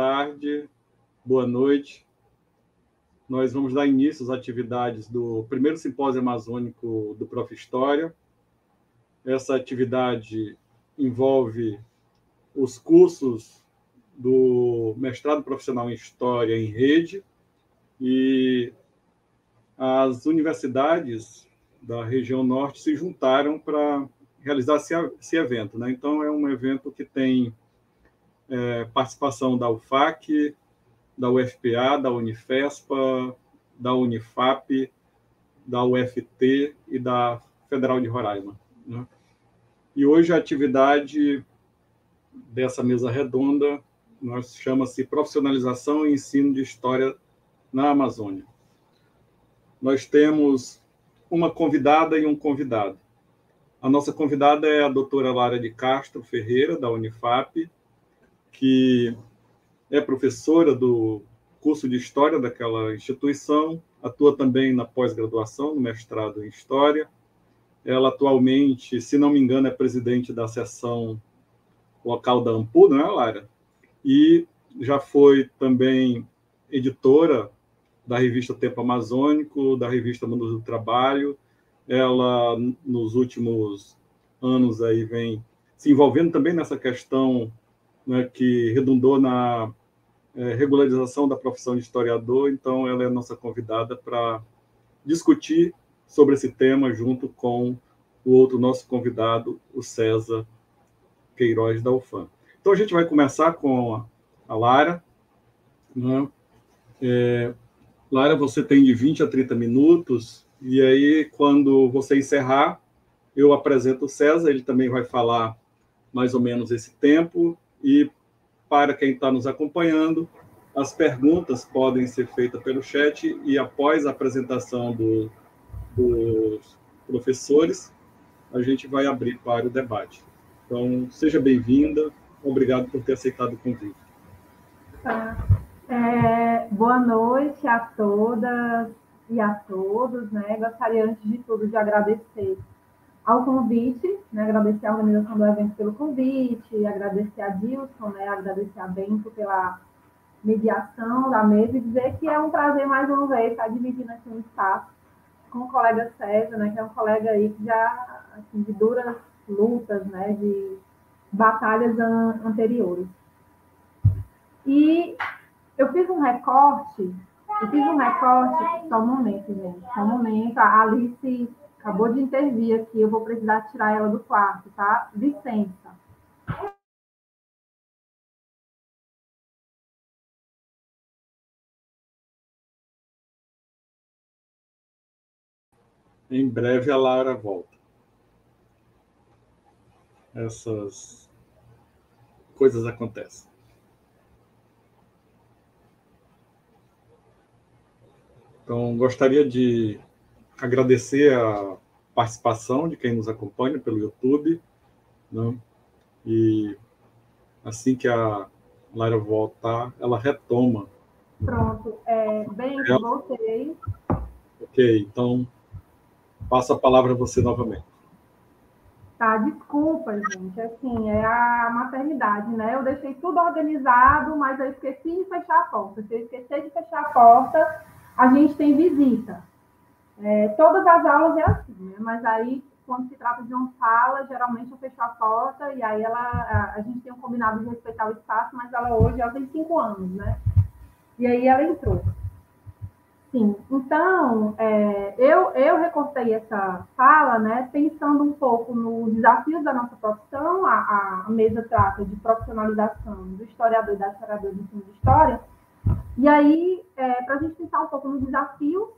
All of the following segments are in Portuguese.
tarde, boa noite. Nós vamos dar início às atividades do primeiro simpósio amazônico do Prof. História. Essa atividade envolve os cursos do mestrado profissional em História em Rede e as universidades da região norte se juntaram para realizar esse evento, né? Então, é um evento que tem participação da UFAC, da UFPA, da Unifespa, da Unifap, da UFT e da Federal de Roraima, né? E hoje a atividade dessa mesa redonda chama-se Profissionalização e Ensino de História na Amazônia. Nós temos uma convidada e um convidado. A nossa convidada é a doutora Lara de Castro Ferreira, da Unifap, que é professora do curso de História daquela instituição, atua também na pós-graduação, no mestrado em História. Ela atualmente, se não me engano, é presidente da seção local da AMPU, não é, Lara? E já foi também editora da revista Tempo Amazônico, da revista Mundo do Trabalho. Ela, nos últimos anos, aí vem se envolvendo também nessa questão, né, que redundou na regularização da profissão de historiador. Então, ela é a nossa convidada para discutir sobre esse tema junto com o outro nosso convidado, o César Queiroz, da UFAM. Então, a gente vai começar com a Lara, né? Lara, você tem de 20 a 30 minutos, e aí, quando você encerrar, eu apresento o César, ele também vai falar mais ou menos esse tempo, e para quem está nos acompanhando, as perguntas podem ser feitas pelo chat, e após a apresentação dos professores, a gente vai abrir para o debate. Então, seja bem-vinda, obrigado por ter aceitado o convite. Boa noite a todas e a todos, né? Gostaria, antes de tudo, de agradecer ao convite, né? Agradecer à organização do evento pelo convite, agradecer a Dilson, né? Agradecer a Bento pela mediação da mesa e dizer que é um prazer, mais uma vez, estar dividindo aqui um espaço com o colega César, né? Que é um colega aí que já, assim, de duras lutas, né? De batalhas anteriores. E eu fiz um recorte, só um momento, gente, só um momento, a Alice acabou de intervir aqui, eu vou precisar tirar ela do quarto, tá? Licença. Em breve a Lara volta. Essas coisas acontecem. Então, gostaria de agradecer a participação de quem nos acompanha pelo YouTube, né? E assim que a Lara voltar, ela retoma. Pronto. Bem, voltei. Ok, então passo a palavra a você novamente. Tá, desculpa, gente, assim, é a maternidade, né? Eu deixei tudo organizado, mas eu esqueci de fechar a porta. Se eu esquecer de fechar a porta, a gente tem visita. Todas as aulas é assim, né? Mas aí, quando se trata de uma sala, geralmente eu fecho a porta e aí a gente tem um combinado de respeitar o espaço, mas ela tem 5 anos, né? E aí ela entrou. Sim, então, eu recortei essa fala, né, pensando um pouco nos desafios da nossa profissão. A mesa trata de profissionalização do historiador e da historiadora do ensino de história, e aí, para a gente pensar um pouco nos desafios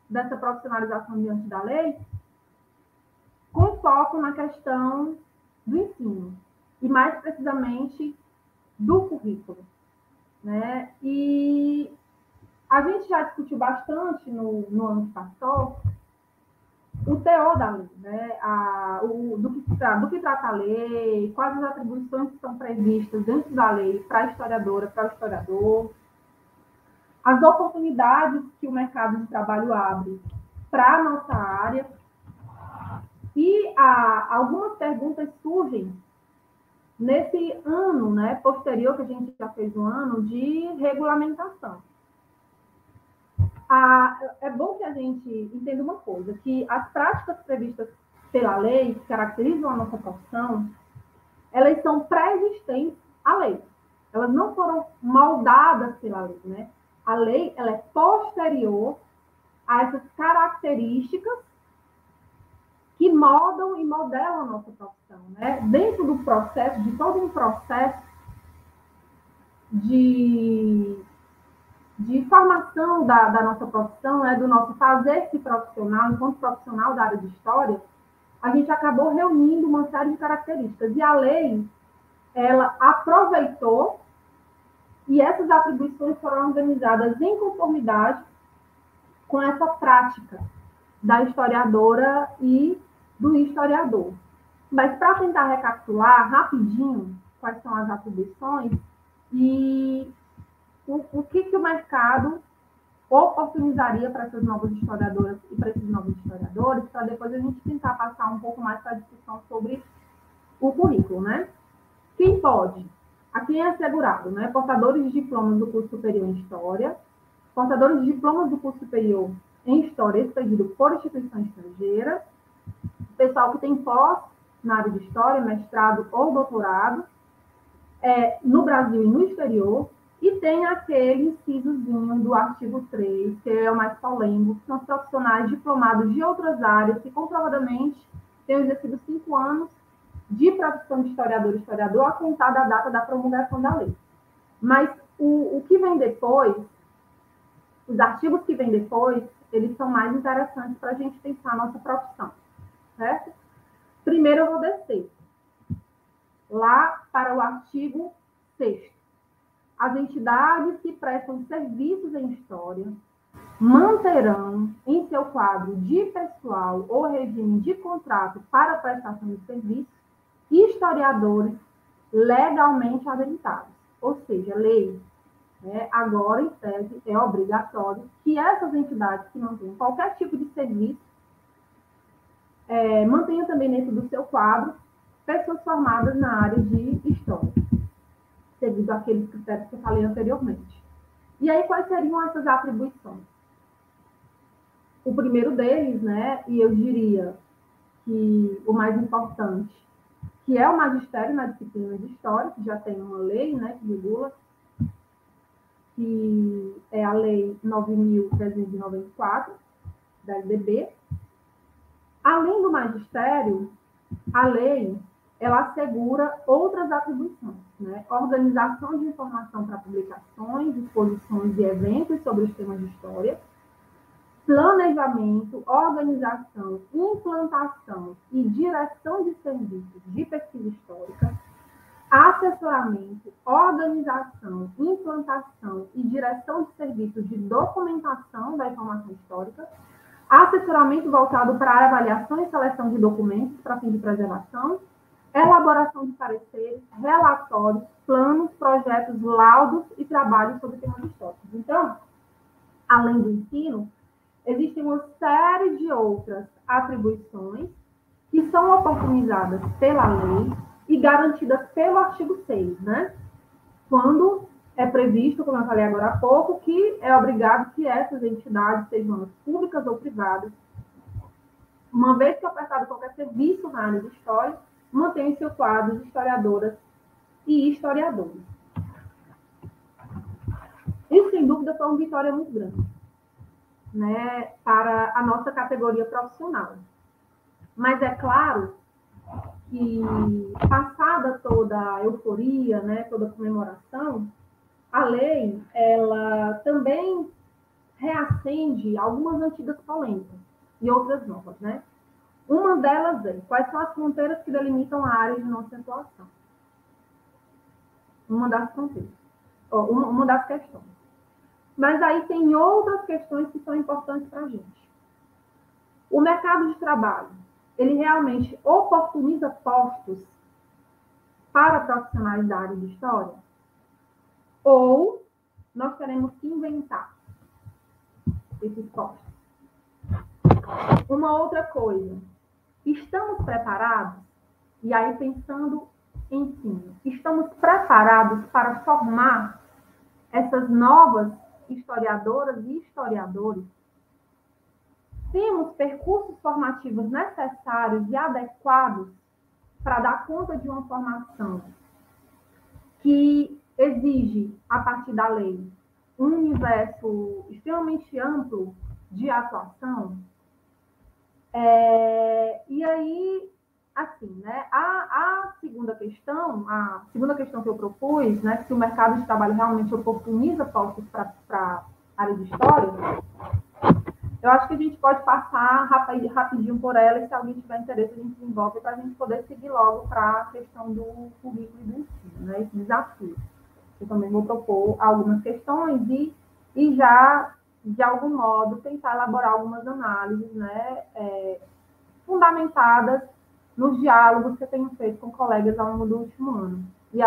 dessa profissionalização diante da lei, com foco na questão do ensino, e mais precisamente do currículo, né? E a gente já discutiu bastante no ano que passou o teor da lei, né? Do que trata a lei, quais as atribuições que são previstas dentro da lei para a historiadora, para o historiador, as oportunidades que o mercado de trabalho abre para a nossa área. E algumas perguntas surgem nesse ano, né, posterior, que a gente já fez um ano de regulamentação. É bom que a gente entenda uma coisa, que as práticas previstas pela lei, que caracterizam a nossa profissão, elas são pré-existentes à lei. Elas não foram moldadas pela lei, né? A lei, ela é posterior a essas características que moldam e modelam a nossa profissão, né? Dentro do processo, de todo um processo de formação da nossa profissão, né? Do nosso fazer-se profissional, enquanto profissional da área de história, a gente acabou reunindo uma série de características. E a lei, ela aproveitou e essas atribuições foram organizadas em conformidade com essa prática da historiadora e do historiador. Mas para tentar recapitular rapidinho quais são as atribuições e o que o mercado oportunizaria para essas novas historiadoras e para esses novos historiadores, para depois a gente tentar passar um pouco mais para a discussão sobre o currículo, né? Quem pode? A quem é assegurado, né? Portadores de diplomas do curso superior em História, portadores de diplomas do curso superior em História expedido por instituição estrangeira, pessoal que tem pós na área de História, mestrado ou doutorado, no Brasil e no exterior, e tem aquele incisozinho do artigo 3, que é o mais polêmico, que são os profissionais diplomados de outras áreas que comprovadamente têm exercido 5 anos de profissão de historiador e historiador a contar da data da promulgação da lei. Mas o que vem depois, os artigos que vêm depois, eles são mais interessantes para a gente pensar a nossa profissão, certo? Primeiro eu vou descer lá para o artigo 6º. As entidades que prestam serviços em história manterão em seu quadro de pessoal ou regime de contrato para prestação de serviços historiadores legalmente habilitados. Ou seja, lei, agora, em tese, é obrigatório que essas entidades que mantenham qualquer tipo de serviço mantenham também dentro do seu quadro pessoas formadas na área de história, seguindo aqueles critérios que eu falei anteriormente. E aí, quais seriam essas atribuições? O primeiro deles, né, e eu diria que o mais importante, que é o magistério na disciplina de História, que já tem uma lei, né, que regula, que é a Lei 9.394, da LDB. Além do magistério, a lei, ela assegura outras atribuições, né? Organização de informação para publicações, exposições e eventos sobre os temas de história, planejamento, organização, implantação e direção de serviços de pesquisa histórica, assessoramento, organização, implantação e direção de serviços de documentação da informação histórica, assessoramento voltado para a avaliação e seleção de documentos para fim de preservação, elaboração de pareceres, relatórios, planos, projetos, laudos e trabalhos sobre temas históricos. Então, além do ensino, existem uma série de outras atribuições que são oportunizadas pela lei e garantidas pelo artigo 6, né? Quando é previsto, como eu falei agora há pouco, que é obrigado que essas entidades, sejam elas públicas ou privadas, uma vez que é ofertado qualquer serviço na área de história, mantenham seu quadro de historiadoras e historiadores. Isso, sem dúvida, foi uma vitória muito grande, né, para a nossa categoria profissional. Mas é claro que, passada toda a euforia, né, toda a comemoração, a lei, ela também reacende algumas antigas polêmicas e outras novas, né? Uma delas é, quais são as fronteiras que delimitam a área de nossa atuação? Uma das fronteiras, uma das questões. Mas aí tem outras questões que são importantes para a gente. O mercado de trabalho, ele realmente oportuniza postos para profissionais da área de história? Ou nós teremos que inventar esses postos? Uma outra coisa, estamos preparados? E aí pensando ensino, estamos preparados para formar essas novas historiadoras e historiadores? Temos percursos formativos necessários e adequados para dar conta de uma formação que exige, a partir da lei, um universo extremamente amplo de atuação? E aí, assim, né, a segunda questão que eu propus, né, se o mercado de trabalho realmente oportuniza postos para a área de história, eu acho que a gente pode passar rapidinho por ela, e se alguém tiver interesse, a gente desenvolve para a gente poder seguir logo para a questão do currículo e do ensino, né, esse desafio. Eu também vou propor algumas questões e já, de algum modo, tentar elaborar algumas análises, né, fundamentadas nos diálogos que eu tenho feito com colegas ao longo do último ano, e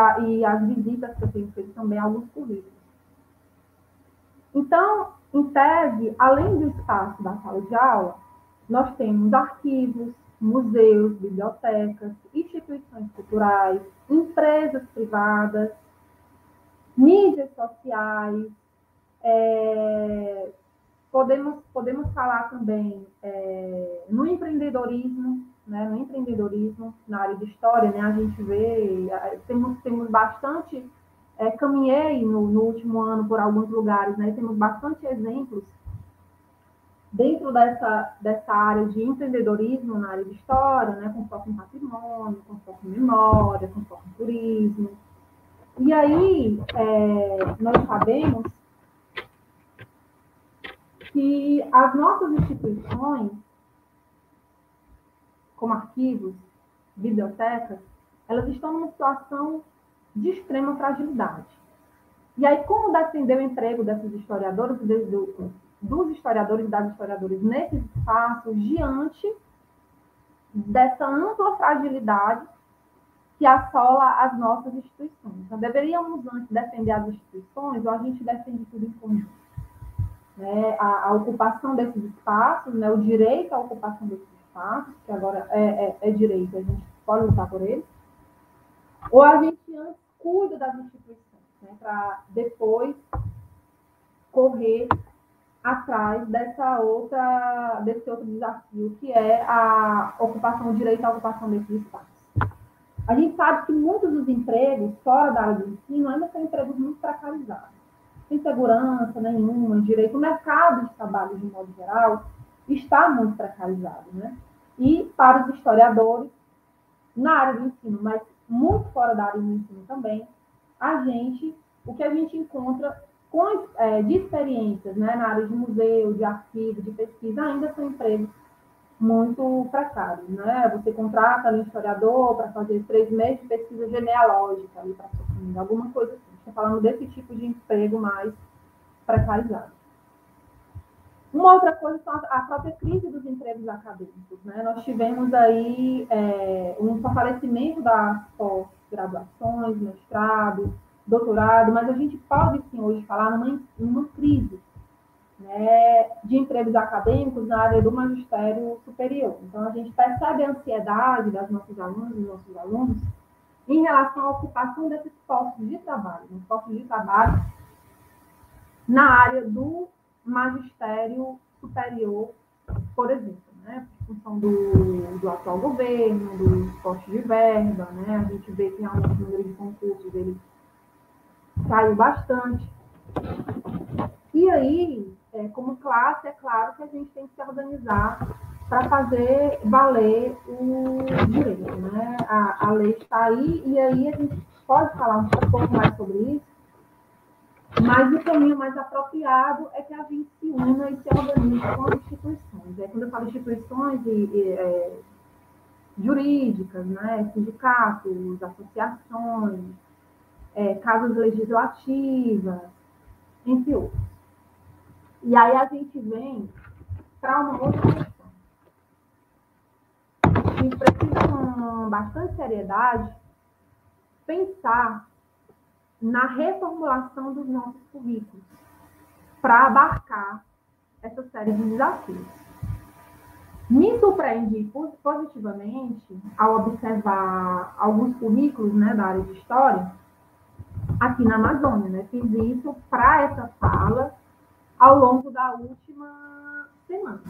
as visitas que eu tenho feito também a alguns currículos. Então, em tese, além do espaço da sala de aula, nós temos arquivos, museus, bibliotecas, instituições culturais, empresas privadas, mídias sociais, podemos falar também no empreendedorismo, né, na área de história, né, a gente vê, temos bastante, caminhei no último ano por alguns lugares, né, temos bastante exemplos dentro dessa área de empreendedorismo na área de história, né, com foco em patrimônio, com foco em memória, com foco em turismo. E aí, nós sabemos que as nossas instituições, como arquivos, bibliotecas, elas estão numa situação de extrema fragilidade. E aí, como defender o emprego desses historiadores, dos historiadores e das historiadoras nesses espaços, diante dessa ampla fragilidade que assola as nossas instituições? Então, deveríamos antes defender as instituições, ou a gente defende tudo em conjunto? Né, a ocupação desses espaços, né, o direito à ocupação desses espaços, que agora é direito, a gente pode lutar por ele, ou a gente antes cuida das instituições, né, para depois correr atrás desse outro desafio, que é a ocupação, o direito à ocupação desses espaços. A gente sabe que muitos dos empregos fora da área do ensino ainda são empregos muito precarizados, sem segurança nenhuma, direito. O mercado de trabalho, de modo geral, está muito precarizado, né? E para os historiadores, na área do ensino, mas muito fora da área do ensino também, o que a gente encontra de experiências, né, na área de museu, de arquivo, de pesquisa, ainda são empregos muito precários, né? Você contrata um historiador para fazer 3 meses de pesquisa genealógica ali para sua família, alguma coisa assim. Estou falando desse tipo de emprego mais precarizado. Uma outra coisa é a própria crise dos empregos acadêmicos, né? Nós tivemos aí um fortalecimento das pós-graduações, mestrado, doutorado, mas a gente pode sim hoje falar numa crise, né, de empregos acadêmicos na área do magistério superior. Então, a gente percebe a ansiedade das nossas alunas e dos nossos alunos em relação à ocupação desses postos de trabalho, na área do magistério superior, por exemplo, né, em função do atual governo, dos postos de verba, né, a gente vê que realmente o número de concursos ele caiu bastante. E aí, como classe, é claro que a gente tem que se organizar para fazer valer o direito, né? A lei está aí, e aí a gente pode falar um pouco mais sobre isso, mas o caminho mais apropriado é que a gente se una e se organize com as instituições. Quando eu falo instituições jurídicas, né? Sindicatos, associações, casas legislativas, entre outros. E aí a gente vem para uma outra questão. A gente precisa, com bastante seriedade, pensar na reformulação dos nossos currículos para abarcar essa série de desafios. Me surpreendi positivamente ao observar alguns currículos, né, da área de história aqui na Amazônia, né? Fiz isso para essa fala ao longo da última semana.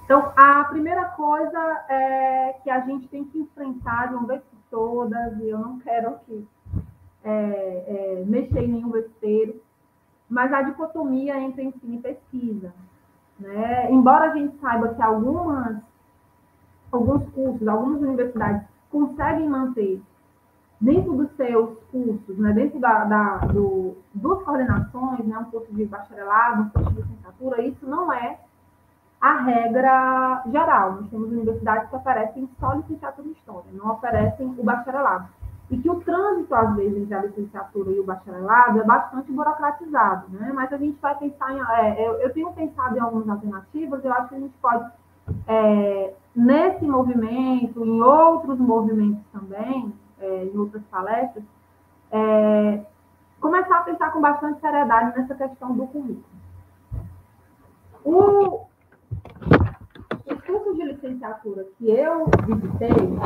Então, a primeira coisa é que a gente tem que enfrentar de uma vez por todas, e eu não quero aqui mexer em nenhum besteiro, mas a dicotomia entre ensino e pesquisa. Né? Embora a gente saiba que alguns cursos, algumas universidades conseguem manter dentro dos seus cursos, né, dentro duas coordenações, né, um curso de bacharelado, um curso de licenciatura, isso não é a regra geral. Nós temos universidades que oferecem só licenciatura em História, não oferecem o bacharelado. E que o trânsito, às vezes, entre a licenciatura e o bacharelado é bastante burocratizado, né? Mas a gente vai pensar eu tenho pensado em algumas alternativas, eu acho que a gente pode, nesse movimento, em outros movimentos também, em outras palestras, começar a pensar com bastante seriedade nessa questão do currículo. Os cursos de licenciatura que eu visitei,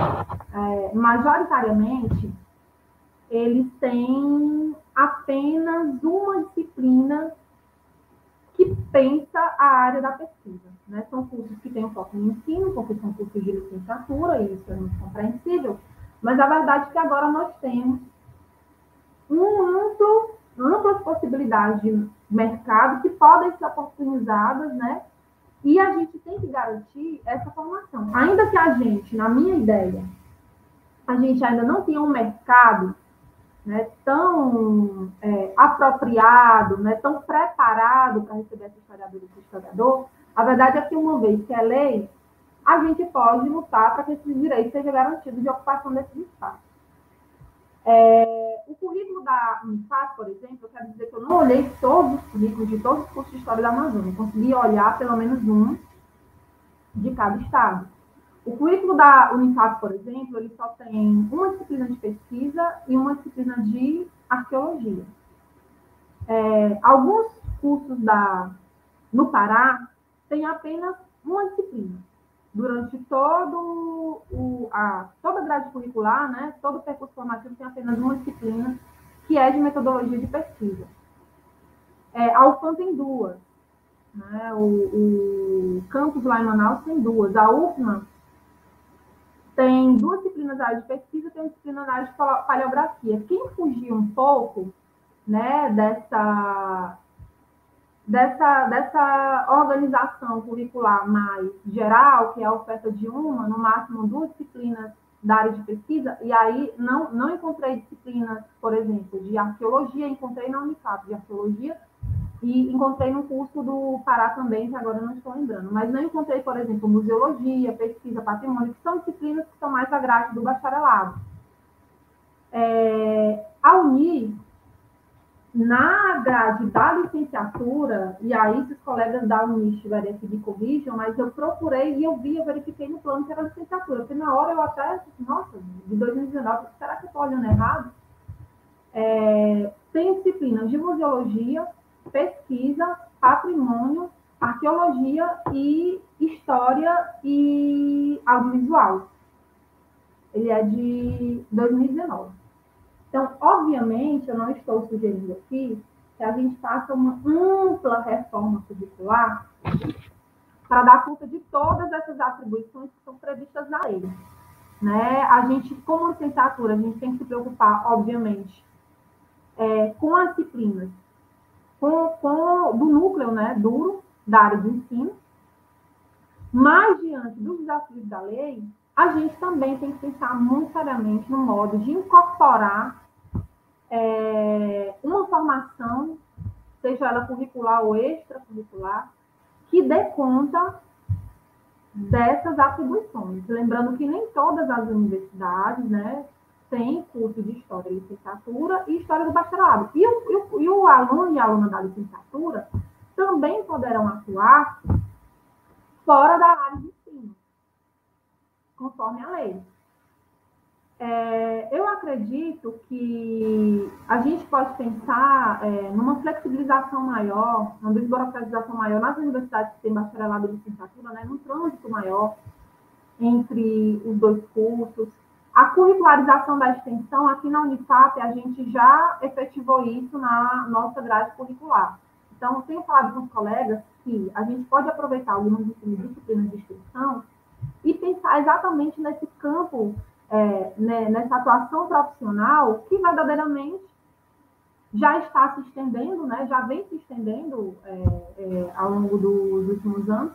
majoritariamente, eles têm apenas uma disciplina que pensa a área da pesquisa. Né? São cursos que têm um foco no ensino, porque são cursos de licenciatura, e isso é muito compreensível, mas a verdade é que agora nós temos amplas possibilidades de mercado que podem ser oportunizadas, né? E a gente tem que garantir essa formação. Ainda que a gente, na minha ideia, a gente ainda não tenha um mercado, né, tão apropriado, né, tão preparado para receber essa historiadora e esse historiador, a verdade é que, uma vez que é lei, a gente pode lutar para que esses direitos sejam garantidos de ocupação desses espaços. O currículo da Unifap, por exemplo, eu quero dizer que eu não olhei todos os currículos de todos os cursos de História da Amazônia. Eu consegui olhar pelo menos um de cada estado. O currículo da Unifap, por exemplo, ele só tem uma disciplina de pesquisa e uma disciplina de arqueologia. Alguns cursos no Pará têm apenas uma disciplina. Durante toda a grade curricular, né, todo o percurso formativo tem apenas uma disciplina, que é de metodologia de pesquisa. A UFAM tem duas. Né, o campus lá em Manaus tem duas. A UFMA tem duas disciplinas da área de pesquisa, tem uma disciplina da área de paleografia. Quem fugiu um pouco, né, dessa organização curricular mais geral, que é a oferta de no máximo duas disciplinas da área de pesquisa, e aí não encontrei disciplinas, por exemplo, de arqueologia, encontrei na Unifap de arqueologia, e encontrei no curso do Pará também, que agora eu não estou lembrando, mas não encontrei, por exemplo, museologia, pesquisa, patrimônio, que são disciplinas que são mais a grade do bacharelado. A Uni, na grade da licenciatura, e aí se os colegas da Uni estiverem aqui me corrijam, mas eu procurei e eu verifiquei no plano que era licenciatura, porque na hora eu até, nossa, de 2019, será que eu estou olhando errado? Tem disciplinas de museologia, pesquisa, patrimônio, arqueologia e história e audiovisual. Ele é de 2019. Então, obviamente, eu não estou sugerindo aqui que a gente faça uma ampla reforma curricular para dar conta de todas essas atribuições que são previstas na lei. Né? A gente, como licenciatura, a gente tem que se preocupar, obviamente, com as disciplinas, do núcleo, né, duro da área de ensino, mas, diante dos desafios da lei, a gente também tem que pensar muito seriamente no modo de incorporar uma formação, seja ela curricular ou extracurricular, que dê conta dessas atribuições. Lembrando que nem todas as universidades, né, têm curso de História e Licenciatura e História do Bacharelado. E o aluno e a aluna da licenciatura também poderão atuar fora da área de ensino, conforme a lei. Eu acredito que a gente pode pensar numa flexibilização maior, numa desburocratização maior nas universidades que têm bacharelado e licenciatura, né, num trânsito maior entre os dois cursos. A curricularização da extensão, aqui na Unifap, a gente já efetivou isso na nossa grade curricular. Então, tenho falado com os colegas que a gente pode aproveitar algumas disciplinas de extensão e pensar exatamente nesse campo, nessa atuação profissional que verdadeiramente já está se estendendo, né, já vem se estendendo ao longo dos últimos anos,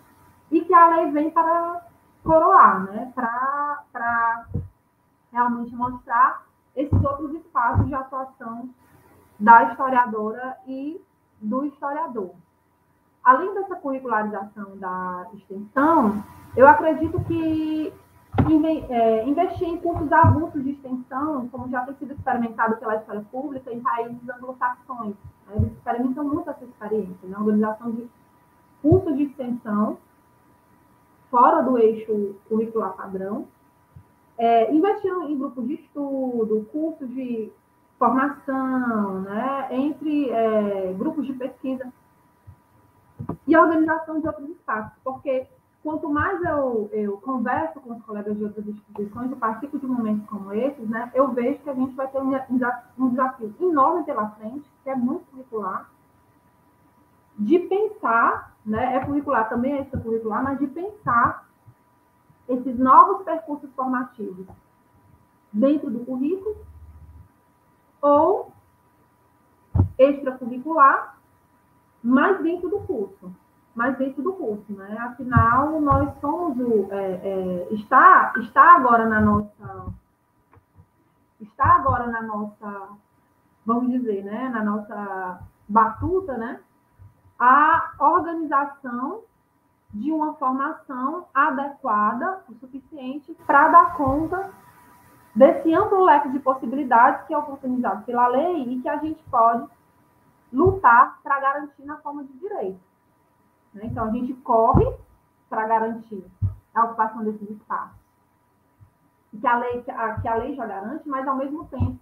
e que a lei vem para coroar, né, para realmente mostrar esses outros espaços de atuação da historiadora e do historiador. Além dessa curricularização da extensão, eu acredito que investir em cursos avulsos de extensão, como já tem sido experimentado pela escola pública, em países anglo-saxões, eles experimentam muito essa experiência, né? A organização de cursos de extensão fora do eixo curricular padrão, investindo em grupos de estudo, cursos de formação, né? Entre grupos de pesquisa, e a organização de outros espaços, porque quanto mais eu converso com os colegas de outras instituições, eu participo de momentos como esses, né, eu vejo que a gente vai ter um desafio enorme pela frente, que é muito curricular, de pensar, né, curricular, também é extracurricular, mas de pensar esses novos percursos formativos dentro do currículo ou extracurricular, mas dentro do curso. Né? Afinal, nós somos está agora na nossa, vamos dizer, né, na nossa batuta, né, a organização de uma formação adequada o suficiente para dar conta desse amplo leque de possibilidades que é oportunizado pela lei e que a gente pode lutar para garantir na forma de direito. Então, a gente corre para garantir a ocupação desses espaços, que a lei já garante, mas, ao mesmo tempo,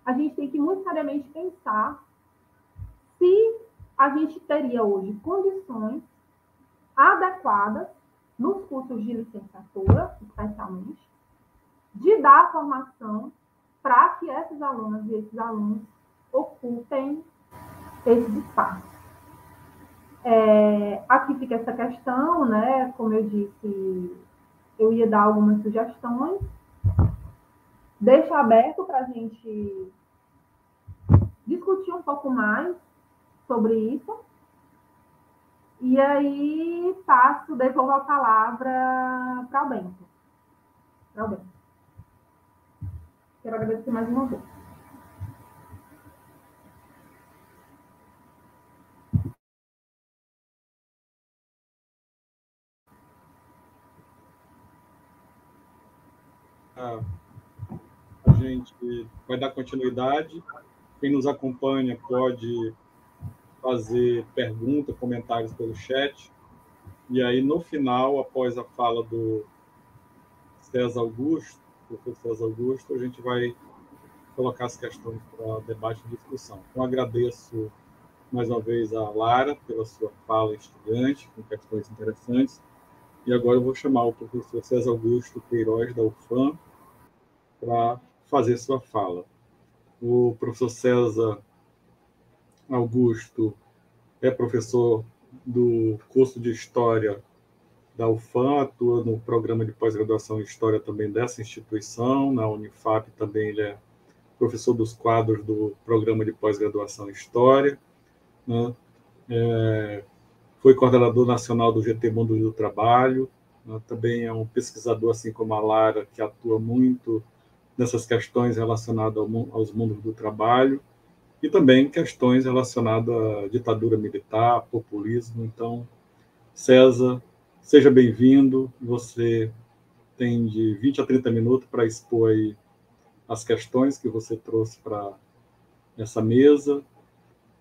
a gente tem que muito seriamente pensar se a gente teria hoje condições adequadas, nos cursos de licenciatura, especialmente, de dar formação para que essas alunas e esses alunos ocupem esses espaços. Aqui fica essa questão, né? Como eu disse, eu ia dar algumas sugestões. Deixo aberto para a gente discutir um pouco mais sobre isso. E aí devolvo a palavra para o Bento. Quero agradecer mais uma vez. A gente vai dar continuidade. Quem nos acompanha pode fazer perguntas, comentários pelo chat. E aí, no final, após a fala do professor César Augusto, a gente vai colocar as questões para debate e discussão. Então, agradeço mais uma vez a Lara pela sua fala instigante, com questões interessantes. E agora eu vou chamar o professor César Augusto Queiroz, da UFAM, para fazer sua fala. O professor César Augusto é professor do curso de História da UFAM, atua no programa de pós-graduação em História também dessa instituição. Na Unifap também ele é professor dos quadros do programa de pós-graduação em História, né? Foi coordenador nacional do GT Mundo do Trabalho, né? Também é um pesquisador, assim como a Lara, que atua muito nessas questões relacionadas aos mundos do trabalho e também questões relacionadas à ditadura militar, populismo. Então, César, seja bem-vindo. Você tem de 20 a 30 minutos para expor aí as questões que você trouxe para essa mesa,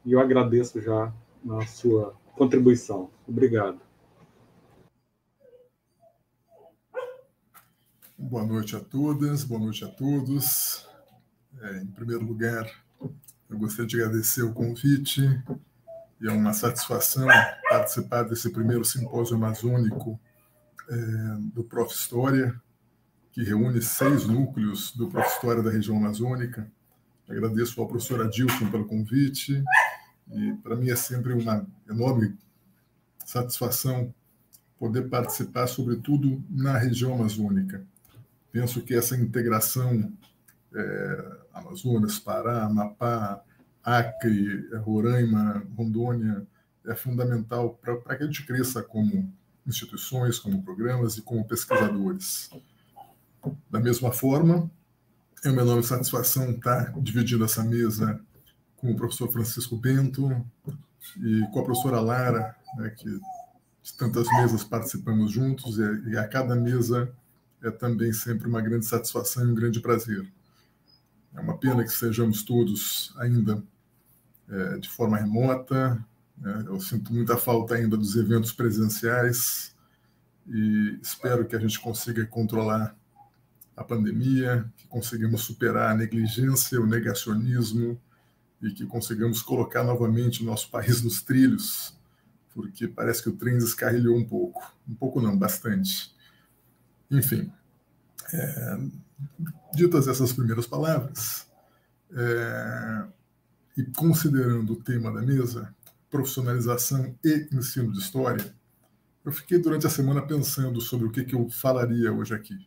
e eu agradeço já a sua contribuição. Obrigado. Boa noite a todas, boa noite a todos. Em primeiro lugar, eu gostaria de agradecer o convite e é uma satisfação participar desse primeiro simpósio amazônico do Prof. História, que reúne 6 núcleos do Prof. História da região amazônica. Agradeço ao professor Adilson pelo convite e para mim é sempre uma enorme satisfação poder participar, sobretudo na região amazônica. Penso que essa integração Amazonas, Pará, Amapá, Acre, Roraima, Rondônia é fundamental para que a gente cresça como instituições, como programas e como pesquisadores. Da mesma forma, é uma enorme satisfação estar dividindo essa mesa com o professor Francisco Bento e com a professora Lara, né, que de tantas mesas participamos juntos, e a cada mesa é também sempre uma grande satisfação e um grande prazer. É uma pena que sejamos todos ainda de forma remota, né? Eu sinto muita falta ainda dos eventos presenciais e espero que a gente consiga controlar a pandemia, que consigamos superar a negligência, o negacionismo e que consigamos colocar novamente o nosso país nos trilhos, porque parece que o trem descarrilhou um pouco não, bastante. Enfim, ditas essas primeiras palavras, e considerando o tema da mesa, profissionalização e ensino de história, eu fiquei durante a semana pensando sobre o que eu falaria hoje aqui.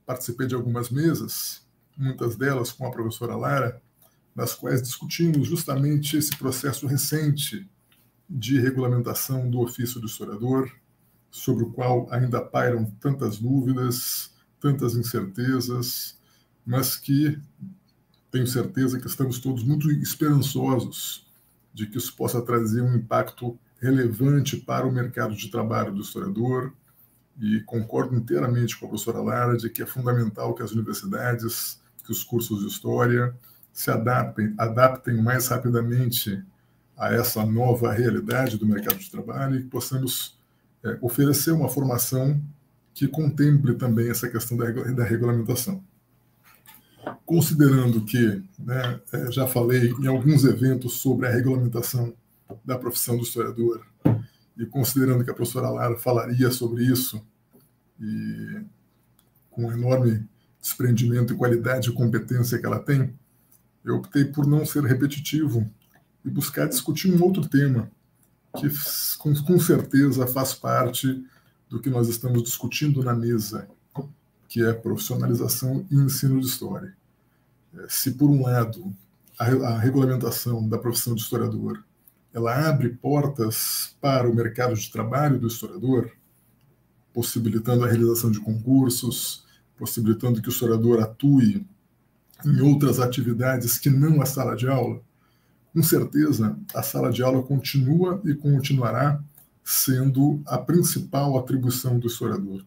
Participei de algumas mesas, muitas delas com a professora Lara, nas quais discutimos justamente esse processo recente de regulamentação do ofício do historiador, sobre o qual ainda pairam tantas dúvidas, tantas incertezas, mas que tenho certeza que estamos todos muito esperançosos de que isso possa trazer um impacto relevante para o mercado de trabalho do historiador, e concordo inteiramente com a professora Lara de que é fundamental que as universidades, que os cursos de história se adaptem mais rapidamente a essa nova realidade do mercado de trabalho e que possamos oferecer uma formação que contemple também essa questão da regulamentação. Considerando que, né, já falei em alguns eventos sobre a regulamentação da profissão do historiador, e considerando que a professora Lara falaria sobre isso, e com enorme desprendimento e qualidade e competência que ela tem, eu optei por não ser repetitivo e buscar discutir um outro tema que com certeza faz parte do que nós estamos discutindo na mesa, que é profissionalização e ensino de história. Se, por um lado, a regulamentação da profissão de historiador ela abre portas para o mercado de trabalho do historiador, possibilitando a realização de concursos, possibilitando que o historiador atue em outras atividades que não a sala de aula, com certeza a sala de aula continua e continuará sendo a principal atribuição do historiador.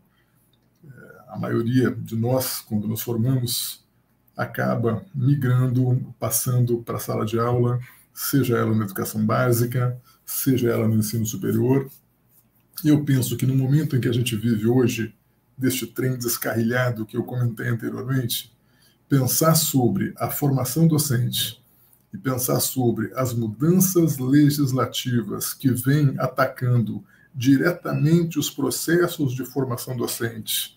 A maioria de nós, quando nos formamos, acaba migrando, passando para a sala de aula, seja ela na educação básica, seja ela no ensino superior. E eu penso que no momento em que a gente vive hoje, deste trem descarrilhado que eu comentei anteriormente, pensar sobre a formação docente e pensar sobre as mudanças legislativas que vêm atacando diretamente os processos de formação docente,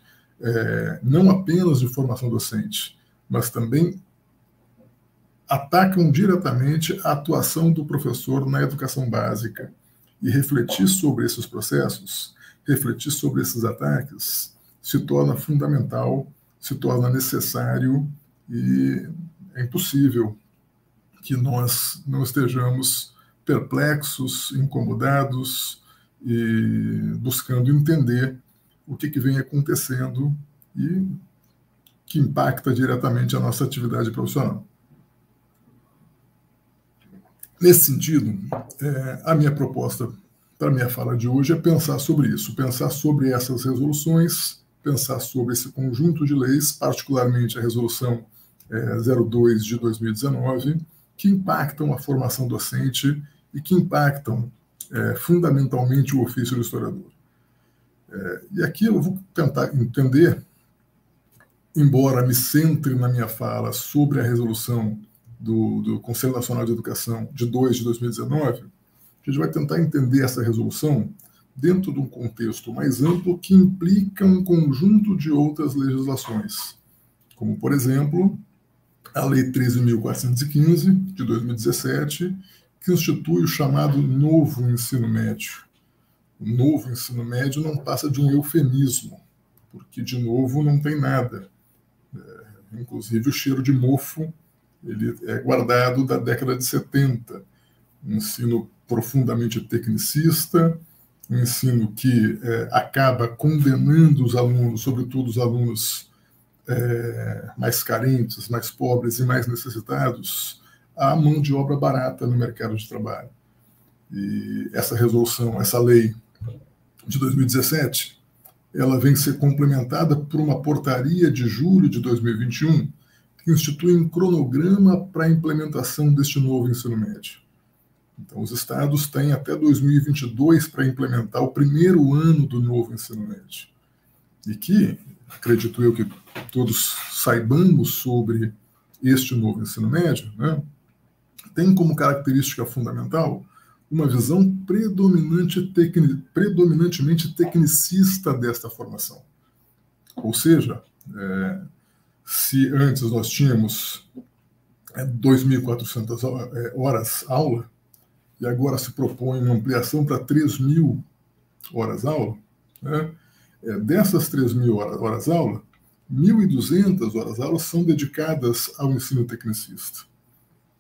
não apenas de formação docente, mas também atacam diretamente a atuação do professor na educação básica. E refletir sobre esses processos, refletir sobre esses ataques, se torna fundamental, se torna necessário e é impossível que nós não estejamos perplexos, incomodados e buscando entender o que vem acontecendo e que impacta diretamente a nossa atividade profissional. Nesse sentido, a minha proposta para a minha fala de hoje é pensar sobre isso, pensar sobre essas resoluções, pensar sobre esse conjunto de leis, particularmente a Resolução 02 de 2019, que impactam a formação docente e que impactam fundamentalmente o ofício do historiador. E aqui eu vou tentar entender, embora me centre na minha fala sobre a resolução do Conselho Nacional de Educação de 2 de 2019, a gente vai tentar entender essa resolução dentro de um contexto mais amplo que implica um conjunto de outras legislações, como, por exemplo, a Lei 13.415, de 2017, que institui o chamado novo ensino médio. O novo ensino médio não passa de um eufemismo, porque, de novo, não tem nada. Inclusive, o cheiro de mofo ele é guardado da década de 70. Um ensino profundamente tecnicista, um ensino que acaba condenando os alunos, sobretudo os alunos mais carentes, mais pobres e mais necessitados, à mão de obra barata no mercado de trabalho. E essa resolução, essa lei de 2017, ela vem ser complementada por uma portaria de julho de 2021 que institui um cronograma para a implementação deste novo ensino médio. Então, os estados têm até 2022 para implementar o primeiro ano do novo ensino médio. E que, acredito eu que todos saibamos sobre este novo ensino médio, né, tem como característica fundamental uma visão predominantemente tecnicista desta formação. Ou seja, se antes nós tínhamos 2.400 horas aula, e agora se propõe uma ampliação para 3.000 horas aula, né? Dessas 3.000 horas aula, 1.200 horas aula são dedicadas ao ensino tecnicista.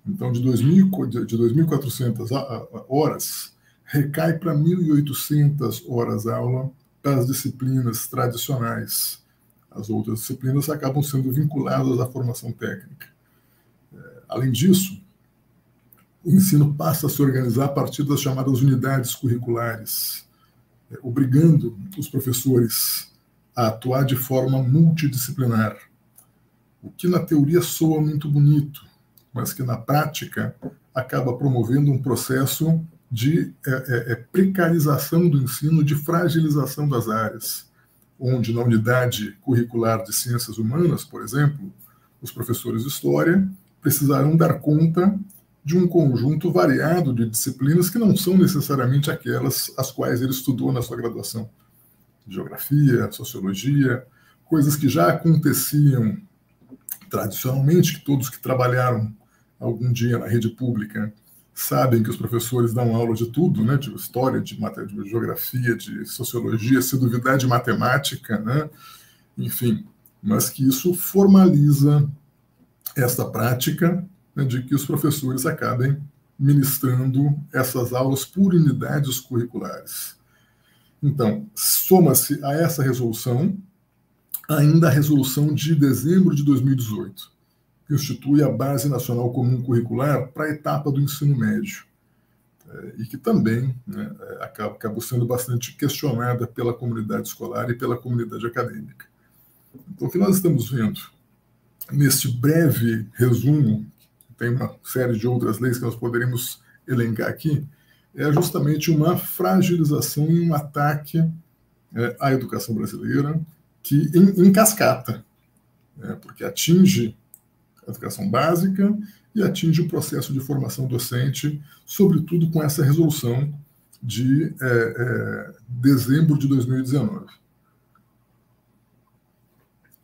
Então, de 2.400 horas, recai para 1.800 horas aula para as disciplinas tradicionais. As outras disciplinas acabam sendo vinculadas à formação técnica. Além disso, o ensino passa a se organizar a partir das chamadas unidades curriculares, obrigando os professores a atuar de forma multidisciplinar, o que na teoria soa muito bonito, mas que na prática acaba promovendo um processo de precarização do ensino, de fragilização das áreas, onde na unidade curricular de ciências humanas, por exemplo, os professores de história precisarão dar conta de um conjunto variado de disciplinas que não são necessariamente aquelas as quais ele estudou na sua graduação. Geografia, sociologia, coisas que já aconteciam tradicionalmente, que todos que trabalharam algum dia na rede pública sabem que os professores dão aula de tudo, né, de história, de geografia, de sociologia, se duvidar de matemática, né, enfim, mas que isso formaliza esta prática, né, de que os professores acabem ministrando essas aulas por unidades curriculares. Então, soma-se a essa resolução ainda a resolução de dezembro de 2018, que institui a Base Nacional Comum Curricular para a etapa do ensino médio, e que também, né, acabou sendo bastante questionada pela comunidade escolar e pela comunidade acadêmica. Então, o que nós estamos vendo neste breve resumo, tem uma série de outras leis que nós poderíamos elencar aqui, é justamente uma fragilização e um ataque à educação brasileira que em cascata, porque atinge a educação básica e atinge o processo de formação docente, sobretudo com essa resolução de dezembro de 2019.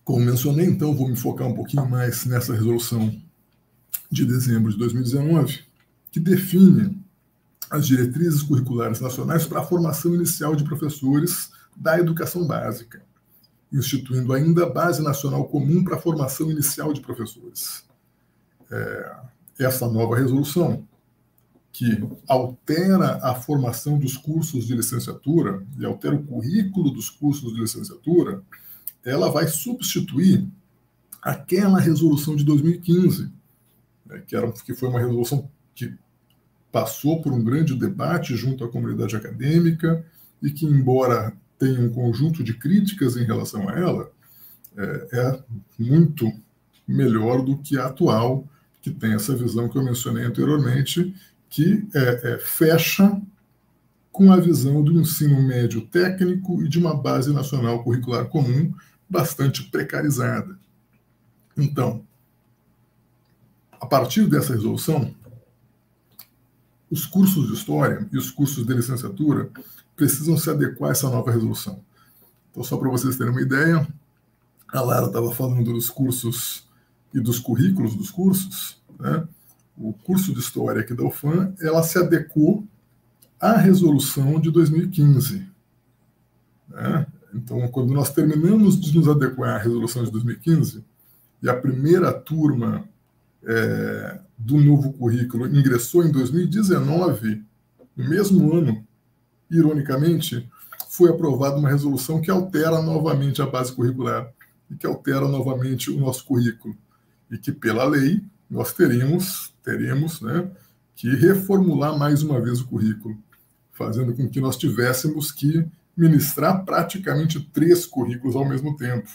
Como mencionei, então, vou me focar um pouquinho mais nessa resolução de dezembro de 2019, que define as diretrizes curriculares nacionais para a formação inicial de professores da educação básica, instituindo ainda a Base Nacional Comum para a formação inicial de professores. Essa nova resolução, que altera a formação dos cursos de licenciatura e altera o currículo dos cursos de licenciatura, ela vai substituir aquela resolução de 2015, que foi uma resolução que passou por um grande debate junto à comunidade acadêmica e que, embora tenha um conjunto de críticas em relação a ela, é muito melhor do que a atual, que tem essa visão que eu mencionei anteriormente, que fecha com a visão do ensino médio técnico e de uma base nacional curricular comum bastante precarizada. Então, a partir dessa resolução, os cursos de História e os cursos de licenciatura precisam se adequar a essa nova resolução. Então, só para vocês terem uma ideia, a Lara estava falando dos cursos e dos currículos dos cursos, né? O curso de História aqui da UFAM, ela se adequou à resolução de 2015. Né? Então, quando nós terminamos de nos adequar à resolução de 2015, e a primeira turma do novo currículo ingressou em 2019, no mesmo ano, ironicamente, foi aprovada uma resolução que altera novamente a base curricular e que altera novamente o nosso currículo. E que, pela lei, nós teremos, né, que reformular mais uma vez o currículo, fazendo com que nós tivéssemos que ministrar praticamente 3 currículos ao mesmo tempo,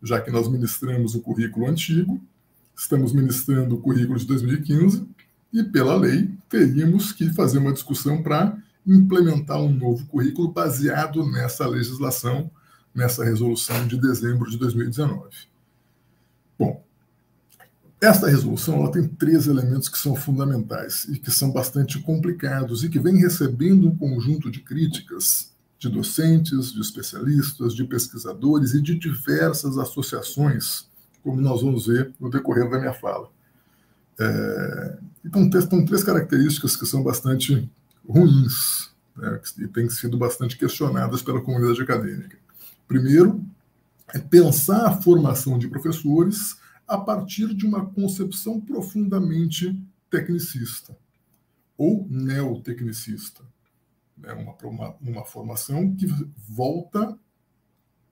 já que nós ministramos o currículo antigo, estamos ministrando o currículo de 2015 e, pela lei, teríamos que fazer uma discussão para implementar um novo currículo baseado nessa legislação, nessa resolução de dezembro de 2019. Bom, esta resolução ela tem 3 elementos que são fundamentais e que são bastante complicados e que vem recebendo um conjunto de críticas de docentes, de especialistas, de pesquisadores e de diversas associações, como nós vamos ver no decorrer da minha fala. Então, tem 3 características que são bastante ruins, né, e têm sido bastante questionadas pela comunidade acadêmica. Primeiro, é pensar a formação de professores a partir de uma concepção profundamente tecnicista ou neotecnicista. É uma formação que volta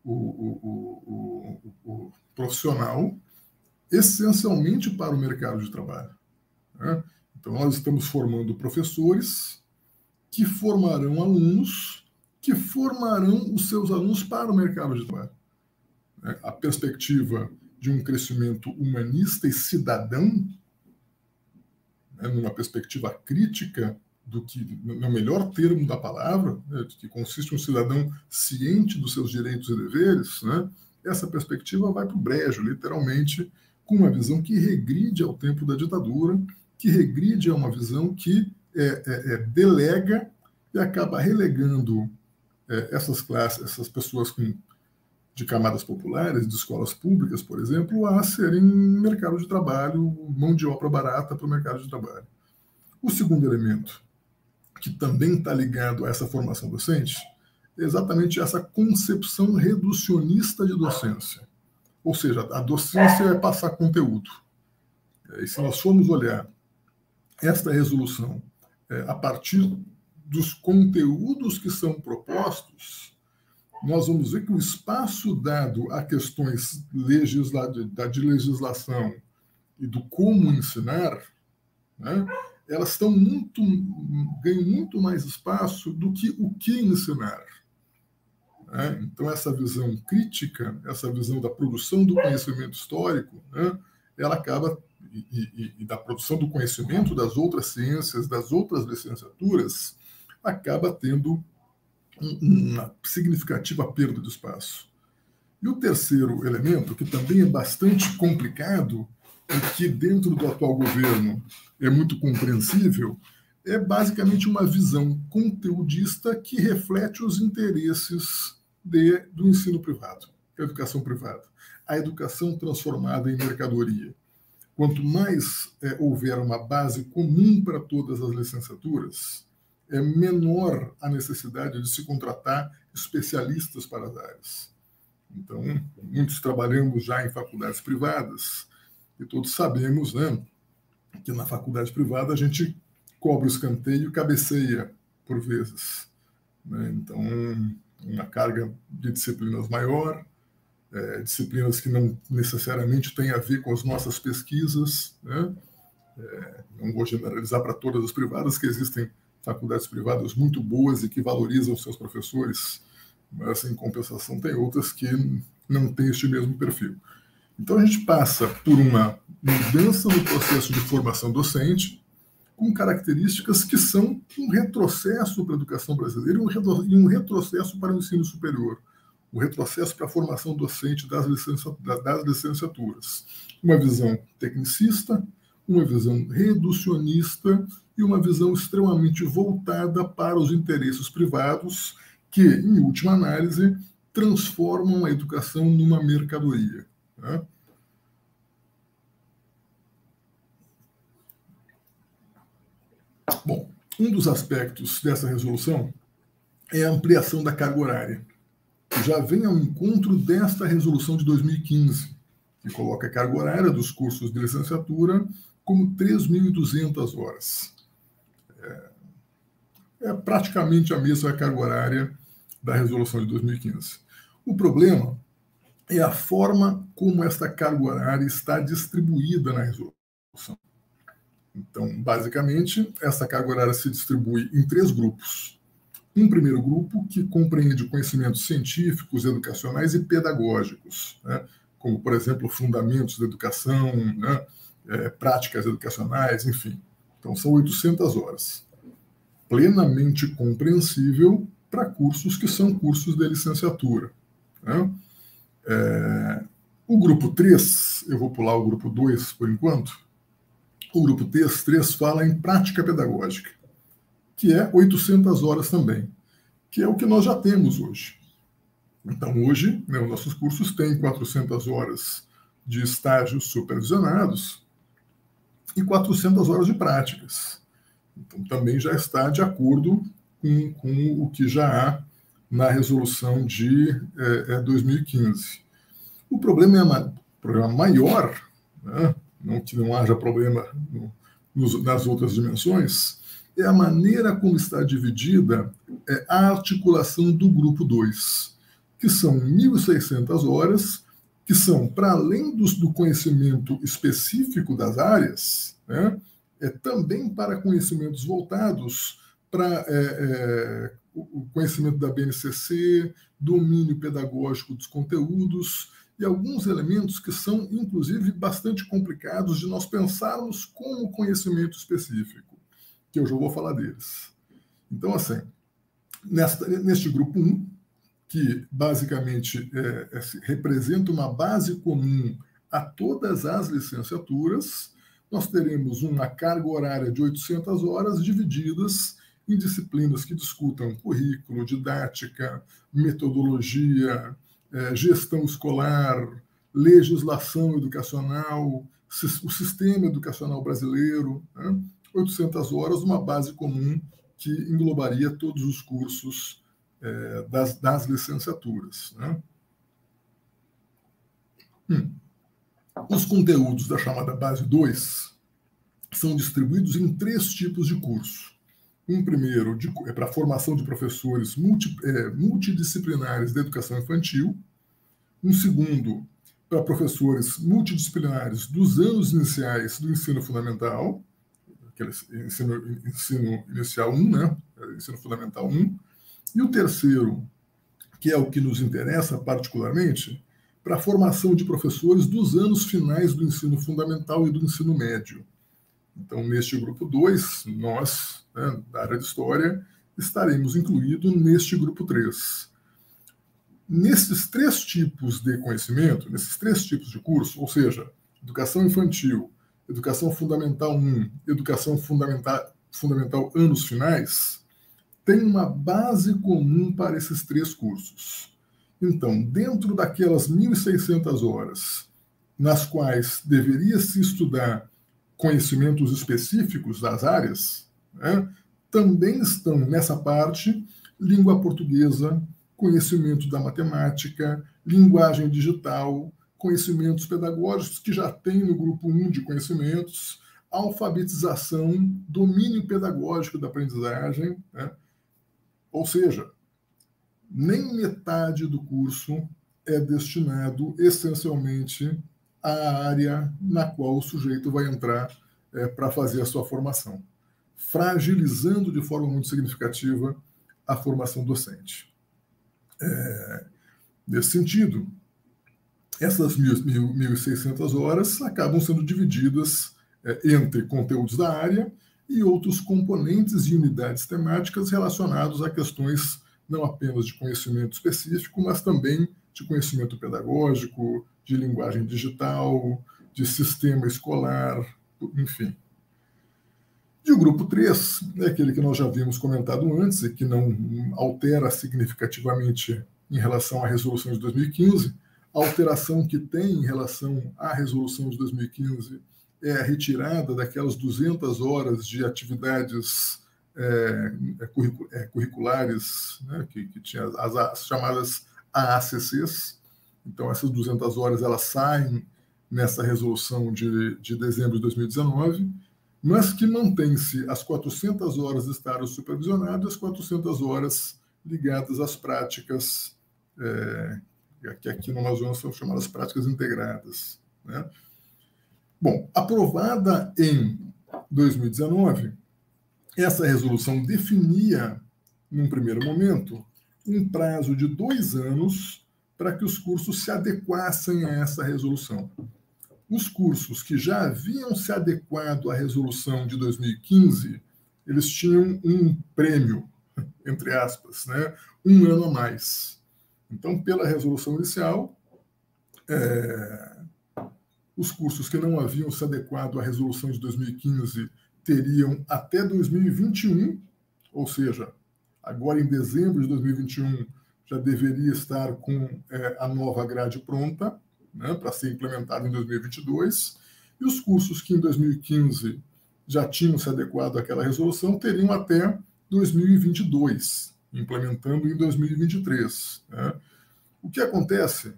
o profissional essencialmente para o mercado de trabalho. Né? Então, nós estamos formando professores que formarão alunos, que formarão os seus alunos para o mercado de trabalho. A perspectiva de um crescimento humanista e cidadão, né, numa perspectiva crítica do que, no melhor termo da palavra, né, que consiste em um cidadão ciente dos seus direitos e deveres, né, essa perspectiva vai para o brejo, literalmente, com uma visão que regride ao tempo da ditadura, que regride a uma visão que delega e acaba relegando essas classes, essas pessoas de camadas populares, de escolas públicas, por exemplo, a serem mercado de trabalho, mão de obra barata para o mercado de trabalho. O segundo elemento, que também está ligado a essa formação docente, é exatamente essa concepção reducionista de docência. Ou seja, a docência é passar conteúdo. E se nós formos olhar esta resolução a partir dos conteúdos que são propostos, nós vamos ver que o espaço dado a questões de legislação e do como ensinar, né, elas ganham muito mais espaço do que o que ensinar. Né? Então, essa visão crítica, essa visão da produção do conhecimento histórico, né, ela acaba, e da produção do conhecimento das outras ciências, das outras licenciaturas, acaba tendo uma significativa perda de espaço. E o terceiro elemento, que também é bastante complicado, e que dentro do atual governo é muito compreensível, é basicamente uma visão conteudista que reflete os interesses do ensino privado, da educação privada. A educação transformada em mercadoria. Quanto mais houver uma base comum para todas as licenciaturas, é menor a necessidade de se contratar especialistas para as áreas. Então, muitos trabalhamos já em faculdades privadas e todos sabemos, né, que na faculdade privada a gente cobra o escanteio e cabeceia por vezes. Né? Então, uma carga de disciplinas maior, disciplinas que não necessariamente têm a ver com as nossas pesquisas. Né? Não vou generalizar para todas as privadas, que existem faculdades privadas muito boas e que valorizam seus professores, mas, em compensação, tem outras que não têm este mesmo perfil. Então, a gente passa por uma mudança no processo de formação docente, com características que são um retrocesso para a educação brasileira e um retrocesso para o ensino superior, um retrocesso para a formação docente das licenciaturas. Uma visão tecnicista, uma visão reducionista e uma visão extremamente voltada para os interesses privados que, em última análise, transformam a educação numa mercadoria, né? Bom, um dos aspectos dessa resolução é a ampliação da carga horária, que já vem ao encontro desta resolução de 2015, que coloca a carga horária dos cursos de licenciatura como 3.200 horas. É praticamente a mesma carga horária da resolução de 2015. O problema é a forma como esta carga horária está distribuída na resolução. Então, basicamente, essa carga horária se distribui em 3 grupos. Um primeiro grupo que compreende conhecimentos científicos, educacionais e pedagógicos, né? Como, por exemplo, fundamentos da educação, né? Práticas educacionais, enfim. Então, são 800 horas. Plenamente compreensível para cursos que são cursos de licenciatura, né? O grupo 3, eu vou pular o grupo 2 por enquanto. O grupo 3 fala em prática pedagógica, que é 800 horas também, que é o que nós já temos hoje. Então, hoje, né, os nossos cursos têm 400 horas de estágios supervisionados e 400 horas de práticas. Então, também já está de acordo com o que já há na resolução de 2015. O problema maior, né, não que não haja problema nas outras dimensões, é a maneira como está dividida a articulação do grupo 2, que são 1.600 horas, que são, para além do conhecimento específico das áreas, né, também para conhecimentos voltados para o conhecimento da BNCC, domínio pedagógico dos conteúdos, e alguns elementos que são, inclusive, bastante complicados de nós pensarmos como conhecimento específico, que eu já vou falar deles. Então, assim, neste grupo 1, que basicamente representa uma base comum a todas as licenciaturas, nós teremos uma carga horária de 800 horas divididas em disciplinas que discutam currículo, didática, metodologia, gestão escolar, legislação educacional, o sistema educacional brasileiro, né? 800 horas, uma base comum que englobaria todos os cursos das licenciaturas, né? Os conteúdos da chamada base 2 são distribuídos em 3 tipos de curso. Um primeiro é para a formação de professores multidisciplinares da educação infantil. Um segundo para professores multidisciplinares dos anos iniciais do ensino fundamental, aquele ensino inicial 1, né? Ensino fundamental 1. E o terceiro, que é o que nos interessa particularmente, para a formação de professores dos anos finais do ensino fundamental e do ensino médio. Então, neste grupo 2, nós, né, da área de História, estaremos incluídos neste grupo 3. Nesses 3 tipos de conhecimento, nesses 3 tipos de curso, ou seja, educação infantil, educação fundamental 1, educação fundamental anos finais, tem uma base comum para esses 3 cursos. Então, dentro daquelas 1.600 horas, nas quais deveria se estudar conhecimentos específicos das áreas, né, também estão nessa parte língua portuguesa, conhecimento da matemática, linguagem digital, conhecimentos pedagógicos que já tem no grupo 1 de conhecimentos, alfabetização, domínio pedagógico da aprendizagem, né? Ou seja, nem metade do curso é destinado essencialmente à área na qual o sujeito vai entrar para fazer a sua formação, fragilizando de forma muito significativa a formação docente. Nesse sentido, essas 1.600 horas acabam sendo divididas entre conteúdos da área e outros componentes e unidades temáticas relacionados a questões não apenas de conhecimento específico, mas também de conhecimento pedagógico, de linguagem digital, de sistema escolar, enfim. E o grupo 3 é aquele que nós já havíamos comentado antes e que não altera significativamente em relação à resolução de 2015. A alteração que tem em relação à resolução de 2015 é a retirada daquelas 200 horas de atividades curriculares, né, que tinha as chamadas AACCs. Então, essas 200 horas elas saem nessa resolução de dezembro de 2019, mas que mantém-se as 400 horas de estágio supervisionado e as 400 horas ligadas às práticas, que aqui no Amazonas são chamadas práticas integradas, né? Bom, aprovada em 2019, essa resolução definia, num primeiro momento, um prazo de 2 anos para que os cursos se adequassem a essa resolução. Os cursos que já haviam se adequado à resolução de 2015, eles tinham um prêmio, entre aspas, né? 1 ano a mais. Então, pela resolução inicial, os cursos que não haviam se adequado à resolução de 2015 teriam até 2021, ou seja, agora em dezembro de 2021 já deveria estar com a nova grade pronta, né, para ser implementada em 2022, e os cursos que em 2015 já tinham se adequado àquela resolução teriam até 2022, implementando em 2023. Né? O que acontece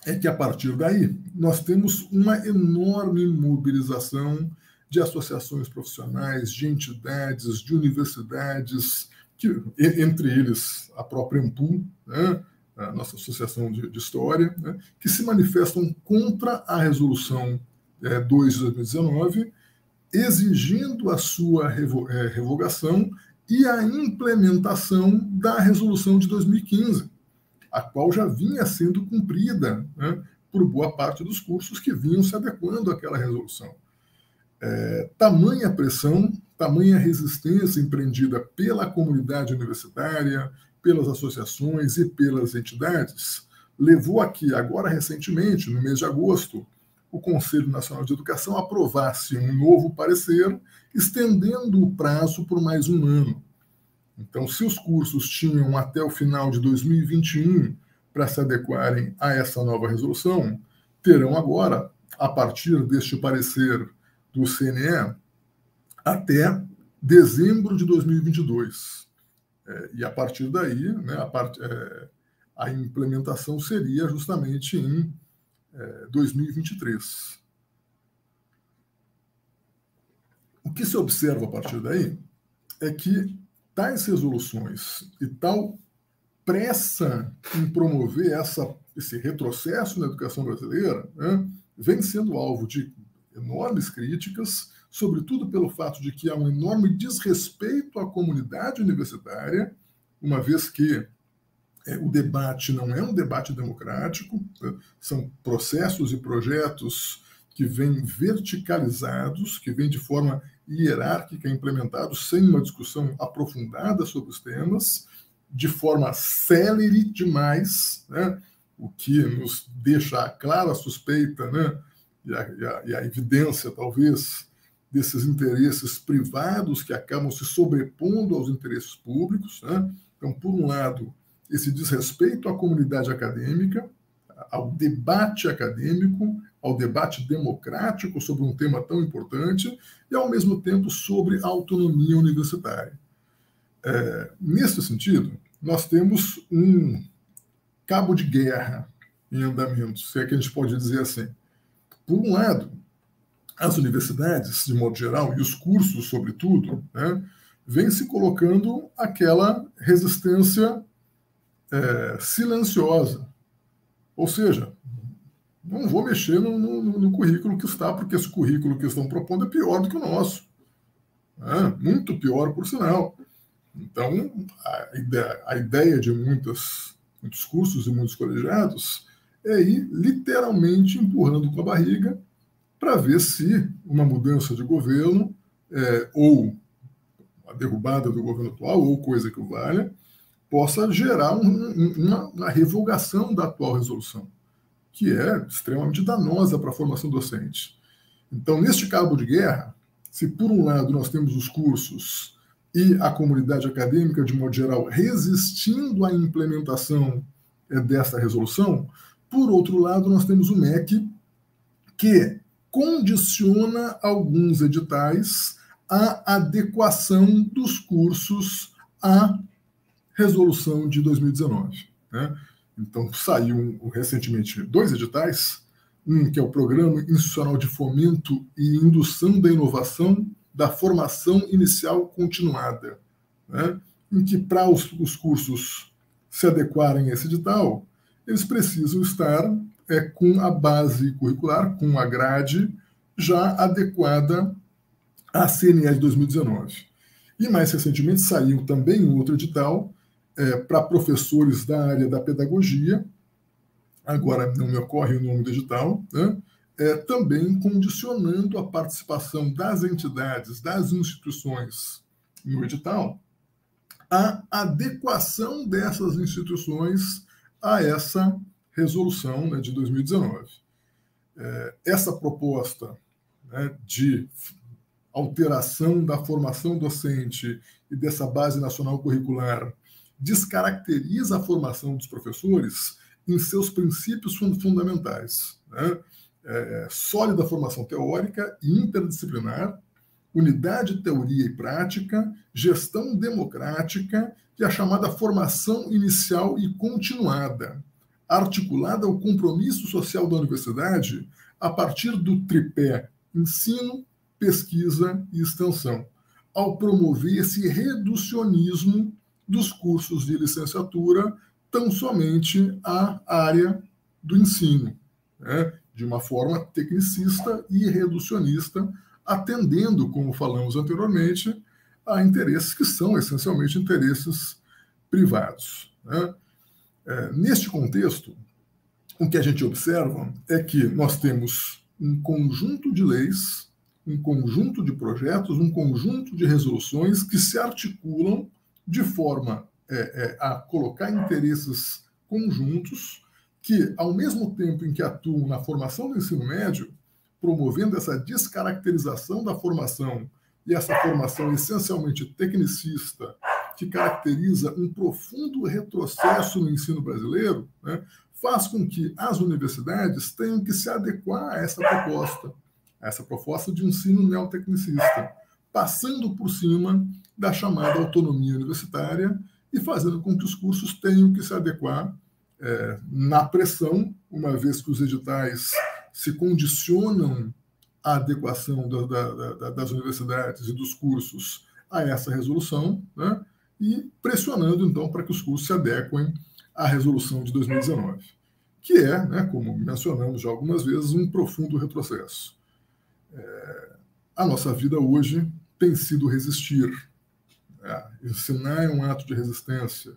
é que, a partir daí, nós temos uma enorme mobilização de associações profissionais, de entidades, de universidades, entre eles a própria AMPU, né, a nossa Associação de História, né, que se manifestam contra a Resolução 2 de 2019, exigindo a sua revogação e a implementação da Resolução de 2015, a qual já vinha sendo cumprida, né, por boa parte dos cursos que vinham se adequando àquela resolução. Tamanha pressão, tamanha resistência empreendida pela comunidade universitária, pelas associações e pelas entidades, levou a que, agora recentemente, no mês de agosto, o Conselho Nacional de Educação aprovasse um novo parecer, estendendo o prazo por mais 1 ano. Então, se os cursos tinham até o final de 2021 para se adequarem a essa nova resolução, terão agora, a partir deste parecer do CNE, até dezembro de 2022. E a partir daí, né, a implementação seria justamente em 2023. O que se observa a partir daí é que tais resoluções e tal pressa em promover esse retrocesso na educação brasileira, né, vem sendo alvo de enormes críticas, sobretudo pelo fato de que há um enorme desrespeito à comunidade universitária, uma vez que o debate não é um debate democrático, né, são processos e projetos que vêm verticalizados, que vêm de forma hierárquica implementados, sem uma discussão aprofundada sobre os temas, de forma célere demais, né, o que nos deixa a clara suspeita, né, e a evidência, talvez, desses interesses privados que acabam se sobrepondo aos interesses públicos. Né? Então, por um lado, esse desrespeito à comunidade acadêmica, ao debate acadêmico, ao debate democrático sobre um tema tão importante e, ao mesmo tempo, sobre a autonomia universitária. Nesse sentido, nós temos um cabo de guerra em andamento, se é que a gente pode dizer assim. Por um lado, as universidades, de modo geral, e os cursos, sobretudo, né, vêm se colocando aquela resistência silenciosa. Ou seja, não vou mexer no currículo que está, porque esse currículo que estão propondo é pior do que o nosso. Muito pior, por sinal. Então, a ideia de muitos cursos e muitos colegiados é ir literalmente empurrando com a barriga para ver se uma mudança de governo ou a derrubada do governo atual, ou coisa que o valha, possa gerar uma revogação da atual resolução, que é extremamente danosa para a formação docente. Então, neste cabo de guerra, se por um lado nós temos os cursos e a comunidade acadêmica, de modo geral, resistindo à implementação desta resolução, por outro lado, nós temos o MEC, que condiciona alguns editais à adequação dos cursos à resolução de 2019. Né? Então, saiu recentemente 2 editais, um que é o Programa Institucional de Fomento e Indução da Inovação da Formação Inicial Continuada, né? Em que, para os cursos se adequarem a esse edital, eles precisam estar com a base curricular, com a grade já adequada à CNE de 2019. E, mais recentemente, saiu também um outro edital para professores da área da pedagogia, agora não me ocorre o nome do edital, né? Também condicionando a participação das entidades, das instituições no edital, a adequação dessas instituições a essa resolução, né, de 2019. Essa proposta, né, de alteração da formação docente e dessa base nacional curricular descaracteriza a formação dos professores em seus princípios fundamentais, né? Sólida formação teórica e interdisciplinar, unidade de teoria e prática, gestão democrática e a chamada formação inicial e continuada, articulada ao compromisso social da universidade a partir do tripé ensino, pesquisa e extensão, ao promover esse reducionismo dos cursos de licenciatura tão somente à área do ensino, né? De uma forma tecnicista e reducionista, atendendo, como falamos anteriormente, a interesses que são essencialmente interesses privados, né? Neste contexto, o que a gente observa é que nós temos um conjunto de leis, um conjunto de projetos, um conjunto de resoluções que se articulam de forma a colocar interesses conjuntos que, ao mesmo tempo em que atuam na formação do ensino médio, promovendo essa descaracterização da formação e essa formação essencialmente tecnicista, que caracteriza um profundo retrocesso no ensino brasileiro, né, faz com que as universidades tenham que se adequar a essa proposta de ensino neotecnicista, passando por cima da chamada autonomia universitária e fazendo com que os cursos tenham que se adequar na pressão, uma vez que os editais se condicionam à adequação das universidades e dos cursos a essa resolução, né, e pressionando, então, para que os cursos se adequem à resolução de 2019, que é, né, como mencionamos já algumas vezes, um profundo retrocesso. A nossa vida hoje tem sido resistir. Ensinar é um ato de resistência.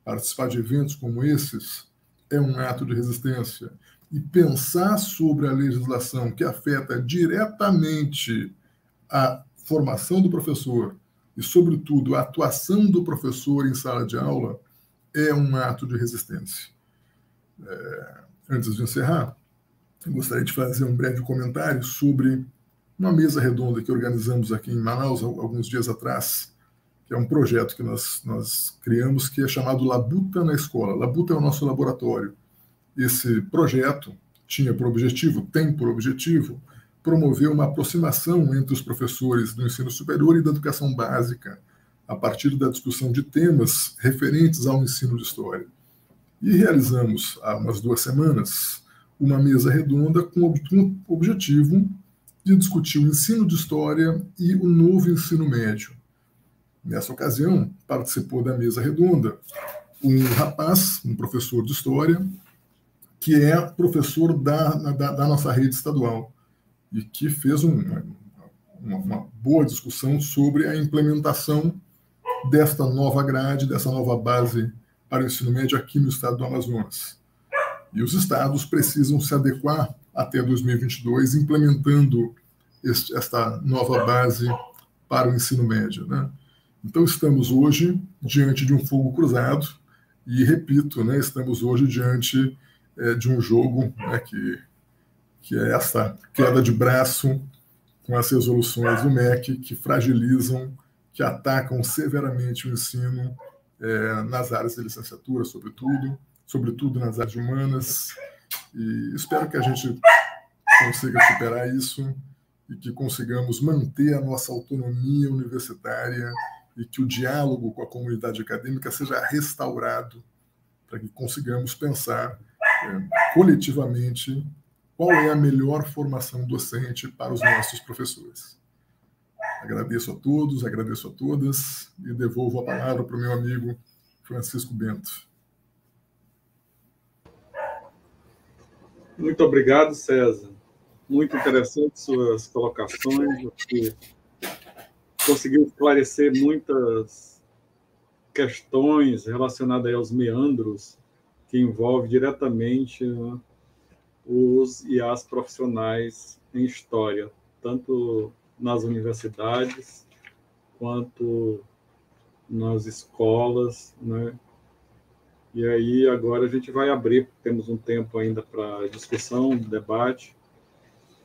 Participar de eventos como esses é um ato de resistência. E pensar sobre a legislação que afeta diretamente a formação do professor e, sobretudo, a atuação do professor em sala de aula é um ato de resistência. Antes de encerrar, eu gostaria de fazer um breve comentário sobre uma mesa redonda que organizamos aqui em Manaus alguns dias atrás, que é um projeto que nós criamos, que é chamado Labuta na Escola. Labuta é o nosso laboratório. Esse projeto tem por objetivo, promover uma aproximação entre os professores do ensino superior e da educação básica, a partir da discussão de temas referentes ao ensino de história. E realizamos, há umas 2 semanas, uma mesa redonda com o objetivo de discutir o ensino de história e o novo ensino médio. Nessa ocasião, participou da mesa redonda um rapaz, um professor de história, que é professor da nossa rede estadual e que fez uma boa discussão sobre a implementação desta nova grade, dessa nova base para o ensino médio aqui no estado do Amazonas. E os estados precisam se adequar até 2022, implementando esta nova base para o ensino médio, né? Então, estamos hoje diante de um fogo cruzado e, repito, né, estamos hoje diante de um jogo, né, que é essa queda de braço com as resoluções do MEC que fragilizam, que atacam severamente o ensino nas áreas de licenciatura, sobretudo nas áreas humanas. E espero que a gente consiga superar isso e que consigamos manter a nossa autonomia universitária e que o diálogo com a comunidade acadêmica seja restaurado para que consigamos pensar coletivamente qual é a melhor formação docente para os nossos professores. Agradeço a todos, agradeço a todas e devolvo a palavra para o meu amigo Francisco Bento. Muito obrigado, César. Muito interessante suas colocações. Você conseguiu esclarecer muitas questões relacionadas aos meandros que envolvem diretamente, né, os e as profissionais em história, tanto nas universidades quanto nas escolas, né? E aí agora a gente vai abrir, temos um tempo ainda para discussão, debate.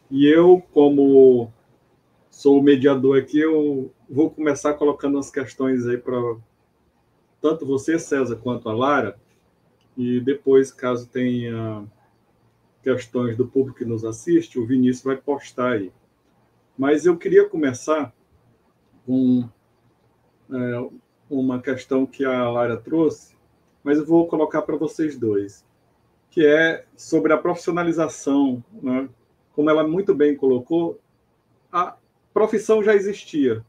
E eu, como sou o mediador aqui, eu vou começar colocando as questões aí para tanto você, César, quanto a Lara, e depois, caso tenha questões do público que nos assiste, o Vinícius vai postar aí. Mas eu queria começar com uma questão que a Lara trouxe, mas eu vou colocar para vocês dois, que é sobre a profissionalização, né? Como ela muito bem colocou, a profissão já existia,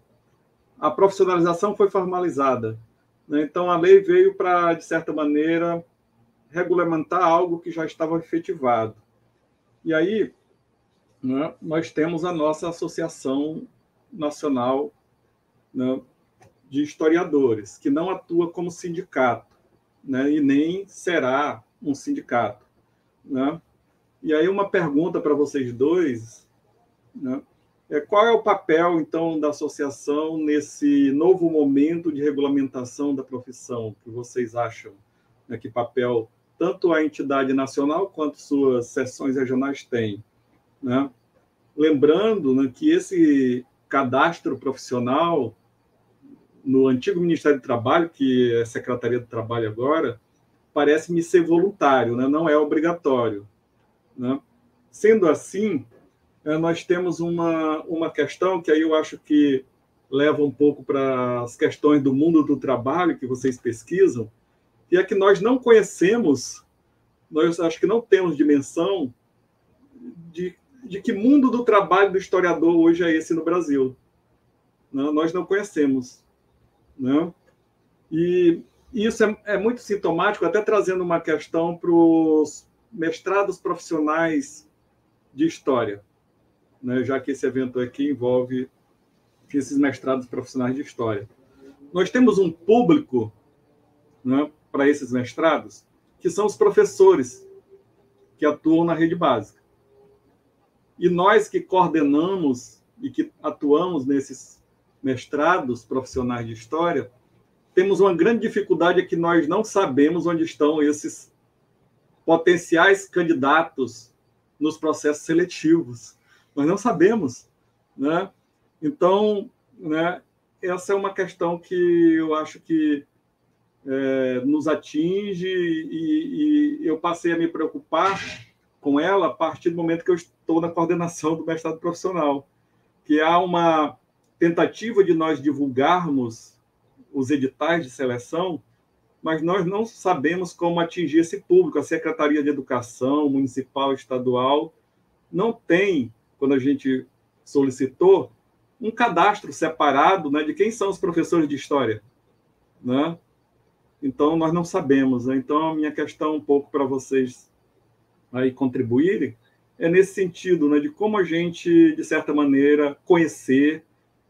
a profissionalização foi formalizada, né? Então a lei veio para, de certa maneira, regulamentar algo que já estava efetivado. E aí, né, nós temos a nossa Associação Nacional, né, de Historiadores, que não atua como sindicato, né, e nem será um sindicato, né? E aí uma pergunta para vocês dois, né, qual é o papel, então, da associação nesse novo momento de regulamentação da profissão? Que vocês acham, né, que papel tanto a entidade nacional quanto suas seções regionais têm, né? Lembrando, né, que esse cadastro profissional no antigo Ministério do Trabalho, que é Secretaria do Trabalho agora, parece-me ser voluntário, né? Não é obrigatório, né? Sendo assim, nós temos uma questão que aí eu acho que leva um pouco para as questões do mundo do trabalho que vocês pesquisam, que é que nós não conhecemos, nós acho que não temos dimensão de que mundo do trabalho do historiador hoje é esse no Brasil. Né? Nós não conhecemos. Né? E isso é muito sintomático, até trazendo uma questão para os mestrados profissionais de história, né? Já que esse evento aqui envolve esses mestrados profissionais de história. Nós temos um público, né, para esses mestrados, que são os professores que atuam na rede básica. E nós que coordenamos e que atuamos nesses mestrados profissionais de história, temos uma grande dificuldade, é que nós não sabemos onde estão esses potenciais candidatos nos processos seletivos. Nós não sabemos, né? Então, né, essa é uma questão que eu acho que nos atinge e eu passei a me preocupar com ela a partir do momento que eu estou na coordenação do mestrado profissional, que há uma tentativa de nós divulgarmos os editais de seleção, mas nós não sabemos como atingir esse público. A Secretaria de Educação Municipal e Estadual não tem, quando a gente solicitou, um cadastro separado, né, de quem são os professores de história, né? Então, nós não sabemos, né? Então, a minha questão um pouco para vocês aí contribuírem é nesse sentido, né, de como a gente, de certa maneira, conhecer,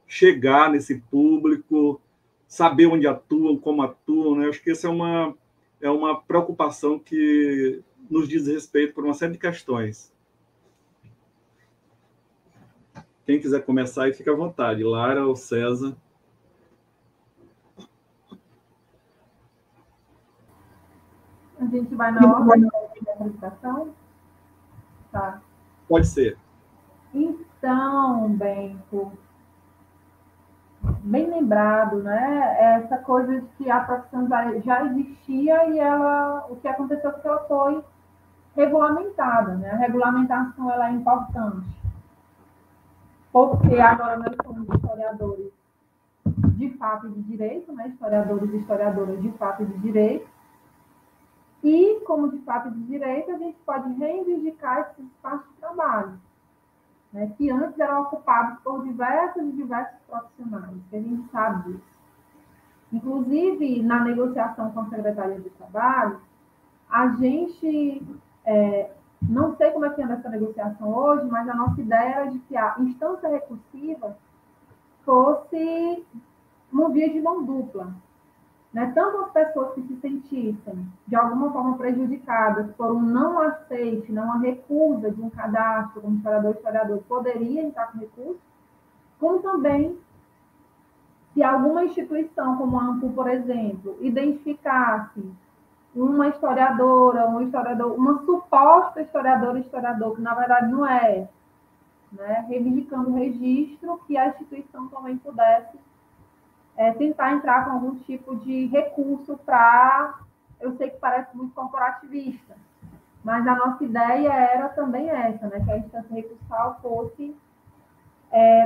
chegar nesse público, saber onde atuam, como atuam, né? Acho que essa é uma preocupação que nos diz respeito por uma série de questões. Quem quiser começar aí, fica à vontade. Lara ou César. A gente vai na ordem da apresentação? Tá. Pode ser. Então, Bento, bem lembrado, né? Essa coisa de que a profissão já existia e o que aconteceu foi que ela foi regulamentada, né? A regulamentação ela é importante, porque agora nós somos historiadores de fato e de direito, né? Historiadores e historiadoras de fato e de direito, e como de fato e de direito, a gente pode reivindicar esses espaços de trabalho, né, que antes eram ocupados por diversos profissionais, que a gente sabe disso. Inclusive, na negociação com a Secretaria de Trabalho, a gente, não sei como é que anda essa negociação hoje, mas a nossa ideia era de que a instância recursiva fosse uma via de mão dupla, né? Tanto as pessoas que se sentissem, de alguma forma, prejudicadas por um não aceite, não uma recusa de um cadastro como historiador, poderia entrar com recurso, como também, se alguma instituição, como a ANPU, por exemplo, identificasse uma historiadora, um historiador, uma suposta historiador, que na verdade não é, né? Reivindicando o registro, que a instituição também pudesse tentar entrar com algum tipo de recurso para... Eu sei que parece muito corporativista, mas a nossa ideia era também essa, né? Que a instância recursal fosse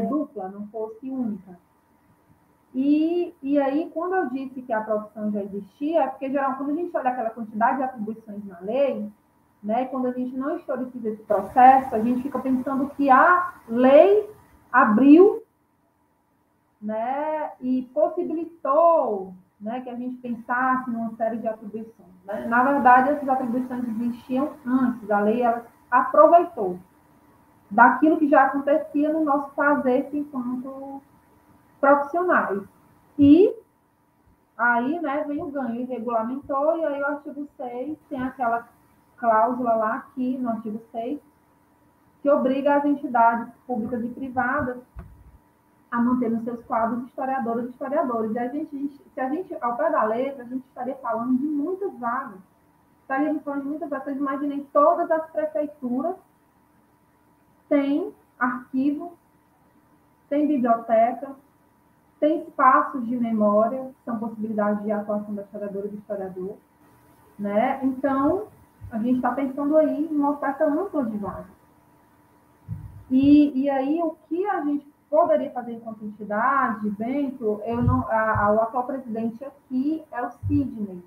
dupla, não fosse única. E aí, quando eu disse que a profissão já existia, é porque, geralmente, quando a gente olha aquela quantidade de atribuições na lei, né, quando a gente não historiciza esse processo, a gente fica pensando que a lei abriu, né, e possibilitou, né, que a gente pensasse numa série de atribuições, né? Na verdade, essas atribuições existiam antes, a lei ela aproveitou daquilo que já acontecia no nosso fazer enquanto profissionais. E aí, né, vem o ganho, e regulamentou, e aí o artigo 6 tem aquela cláusula lá aqui no artigo 6 que obriga as entidades públicas e privadas a manter nos seus quadros historiadoras e historiadores. E se a gente, ao pé da letra, a gente estaria falando de muitas vagas. Estaríamos falando de muitas vagas. Vocês imaginem, todas as prefeituras têm arquivo, têm biblioteca, têm espaços de memória, que são possibilidades de atuação da historiadora e do historiador, né? Então, a gente está pensando aí em uma oferta ampla de vagas. E aí, o que a gente poderia fazer enquanto entidade, Bento, o atual presidente aqui é o Sidney.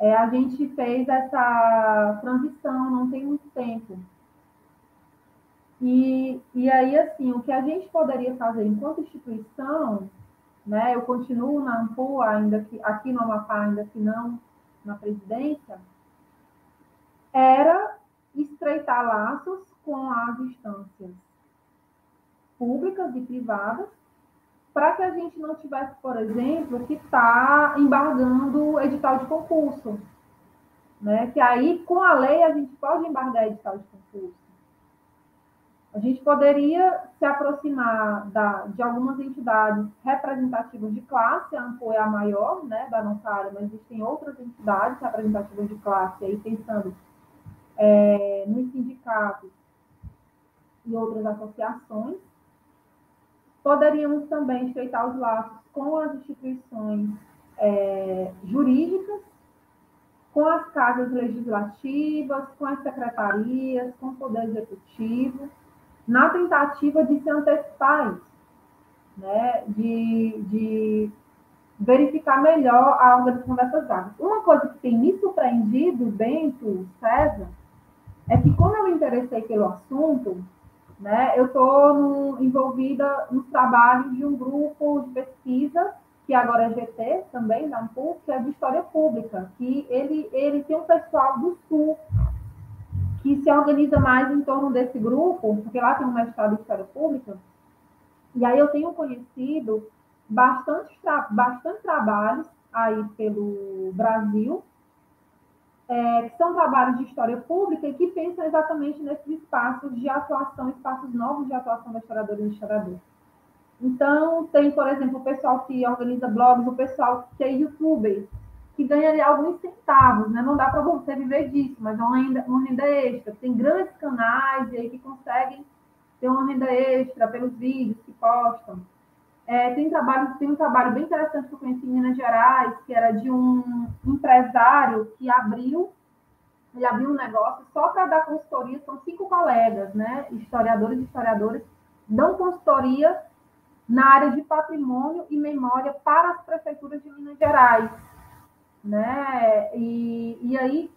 A gente fez essa transição, não tem muito tempo. E aí, assim, o que a gente poderia fazer enquanto instituição, né, eu continuo na ANPU, ainda que aqui no Amapá, ainda que não na presidência, era estreitar laços com as instâncias públicas e privadas, para que a gente não tivesse, por exemplo, que está embargando edital de concurso, né? Que aí, com a lei, a gente pode embargar edital de concurso. A gente poderia se aproximar de algumas entidades representativas de classe, a ANPU é a maior, né, da nossa área, mas existem outras entidades representativas de classe, aí pensando nos sindicatos e outras associações. Poderíamos também estreitar os laços com as instituições jurídicas, com as casas legislativas, com as secretarias, com o Poder Executivo, na tentativa de se antecipar isso, né? De verificar melhor a organização dessas vagas. Uma coisa que tem me surpreendido, Bento, César, é que quando eu me interessei pelo assunto, né, eu estou envolvida nos trabalhos de um grupo de pesquisa, que agora é GT também, da ANPU, que é de História Pública, que ele tem um pessoal do Sul, que se organiza mais em torno desse grupo, porque lá tem um mestrado em História Pública, e aí eu tenho conhecido bastante trabalhos aí pelo Brasil, que são trabalhos de história pública e que pensam exatamente nesses espaços de atuação, espaços novos de atuação da historiadora e do historiador. Então, tem, por exemplo, o pessoal que organiza blogs, o pessoal que é youtuber, que ganha ali alguns centavos, né? Não dá para você viver disso, mas é uma renda extra. Tem grandes canais aí que conseguem ter uma renda extra pelos vídeos que postam. Tem um trabalho bem interessante que eu conheci em Minas Gerais, que era de um empresário que abriu um negócio só para dar consultoria, são 5 colegas, né? Historiadores e historiadoras, dão consultoria na área de patrimônio e memória para as prefeituras de Minas Gerais, né? E aí,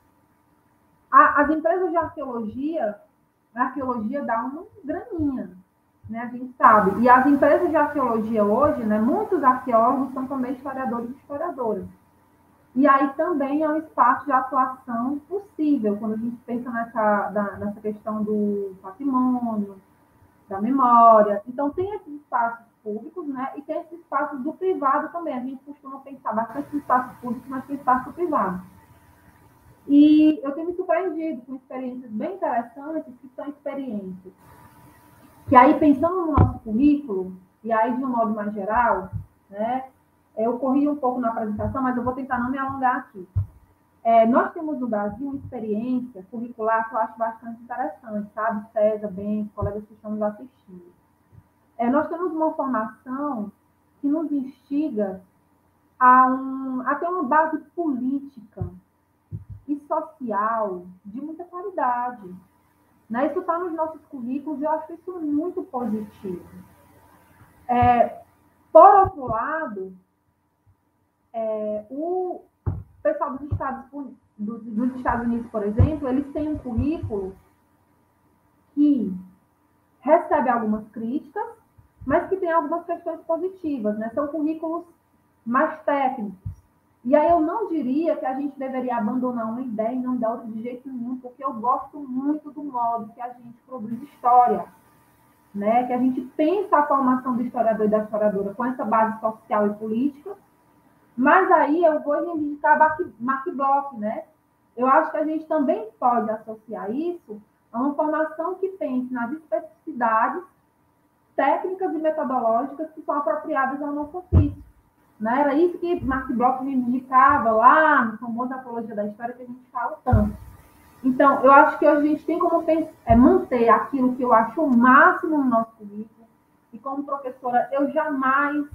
as empresas de arqueologia, a arqueologia dá uma graninha, né? A gente sabe. E as empresas de arqueologia hoje, né? Muitos arqueólogos são também historiadores e historiadoras. E aí também é um espaço de atuação possível, quando a gente pensa nessa questão do patrimônio, da memória. Então, tem esses espaços públicos, né? E tem esses espaços do privado também. A gente costuma pensar bastante no espaço público, mas tem espaço privado. E eu tenho me surpreendido com experiências bem interessantes, que são experiências que aí, pensando no nosso currículo, e aí de um modo mais geral, né? Eu corri um pouco na apresentação, mas eu vou tentar não me alongar aqui. Nós temos no Brasil uma experiência curricular que eu acho bastante interessante, sabe? César, bem, colegas que estão nos assistindo. Nós temos uma formação que nos instiga a ter uma base política e social de muita qualidade. Né? Isso está nos nossos currículos e eu acho isso muito positivo. Por outro lado, o pessoal dos Estados Unidos, por exemplo, eles têm um currículo que recebe algumas críticas, mas que tem algumas questões positivas, né? São currículos mais técnicos. E aí eu não diria que a gente deveria abandonar uma ideia e não dar outra de jeito nenhum, porque eu gosto muito do modo que a gente produz história, né? Que a gente pensa a formação do historiador e da historiadora com essa base social e política. Mas aí eu vou reivindicar Mark Bloch, né? Eu acho que a gente também pode associar isso a uma formação que pense nas especificidades técnicas e metodológicas que são apropriadas ao nosso ofício. Né? Era isso que Mark Bloch me indicava lá no famoso Apologia da História, que a gente fala tanto. Então, eu acho que hoje a gente tem como manter aquilo que eu acho o máximo no nosso currículo, e como professora eu jamais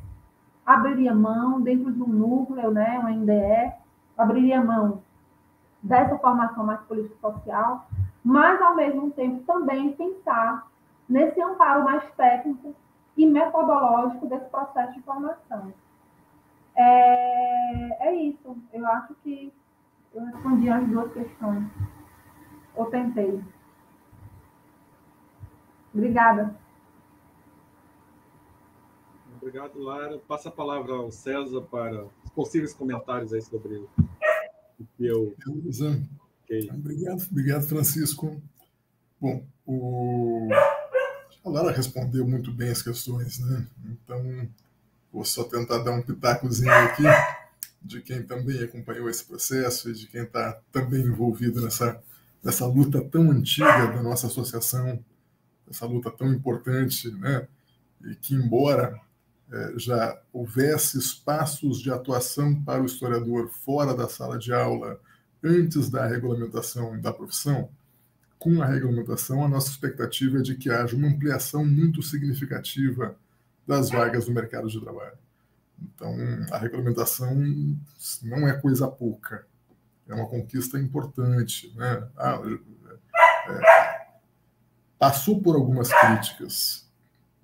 abriria mão, dentro de um núcleo, né, um NDE, abriria mão dessa formação mais político-social, mas, ao mesmo tempo, também pensar nesse amparo mais técnico e metodológico desse processo de formação. É isso. Eu acho que eu respondi as 2 questões. Ou tentei. Obrigada. Obrigado, Lara. Passa a palavra ao César para os possíveis comentários aí sobre o que eu... Okay. Obrigado, Francisco. Bom, a Lara respondeu muito bem as questões, né? Então, vou só tentar dar um pitacozinho aqui de quem também acompanhou esse processo e de quem está também envolvido nessa luta tão antiga da nossa associação, essa luta tão importante, né? E que, embora já houvesse espaços de atuação para o historiador fora da sala de aula antes da regulamentação da profissão, com a regulamentação, a nossa expectativa é de que haja uma ampliação muito significativa das vagas no mercado de trabalho. Então, a regulamentação não é coisa pouca, é uma conquista importante, né? Passou por algumas críticas.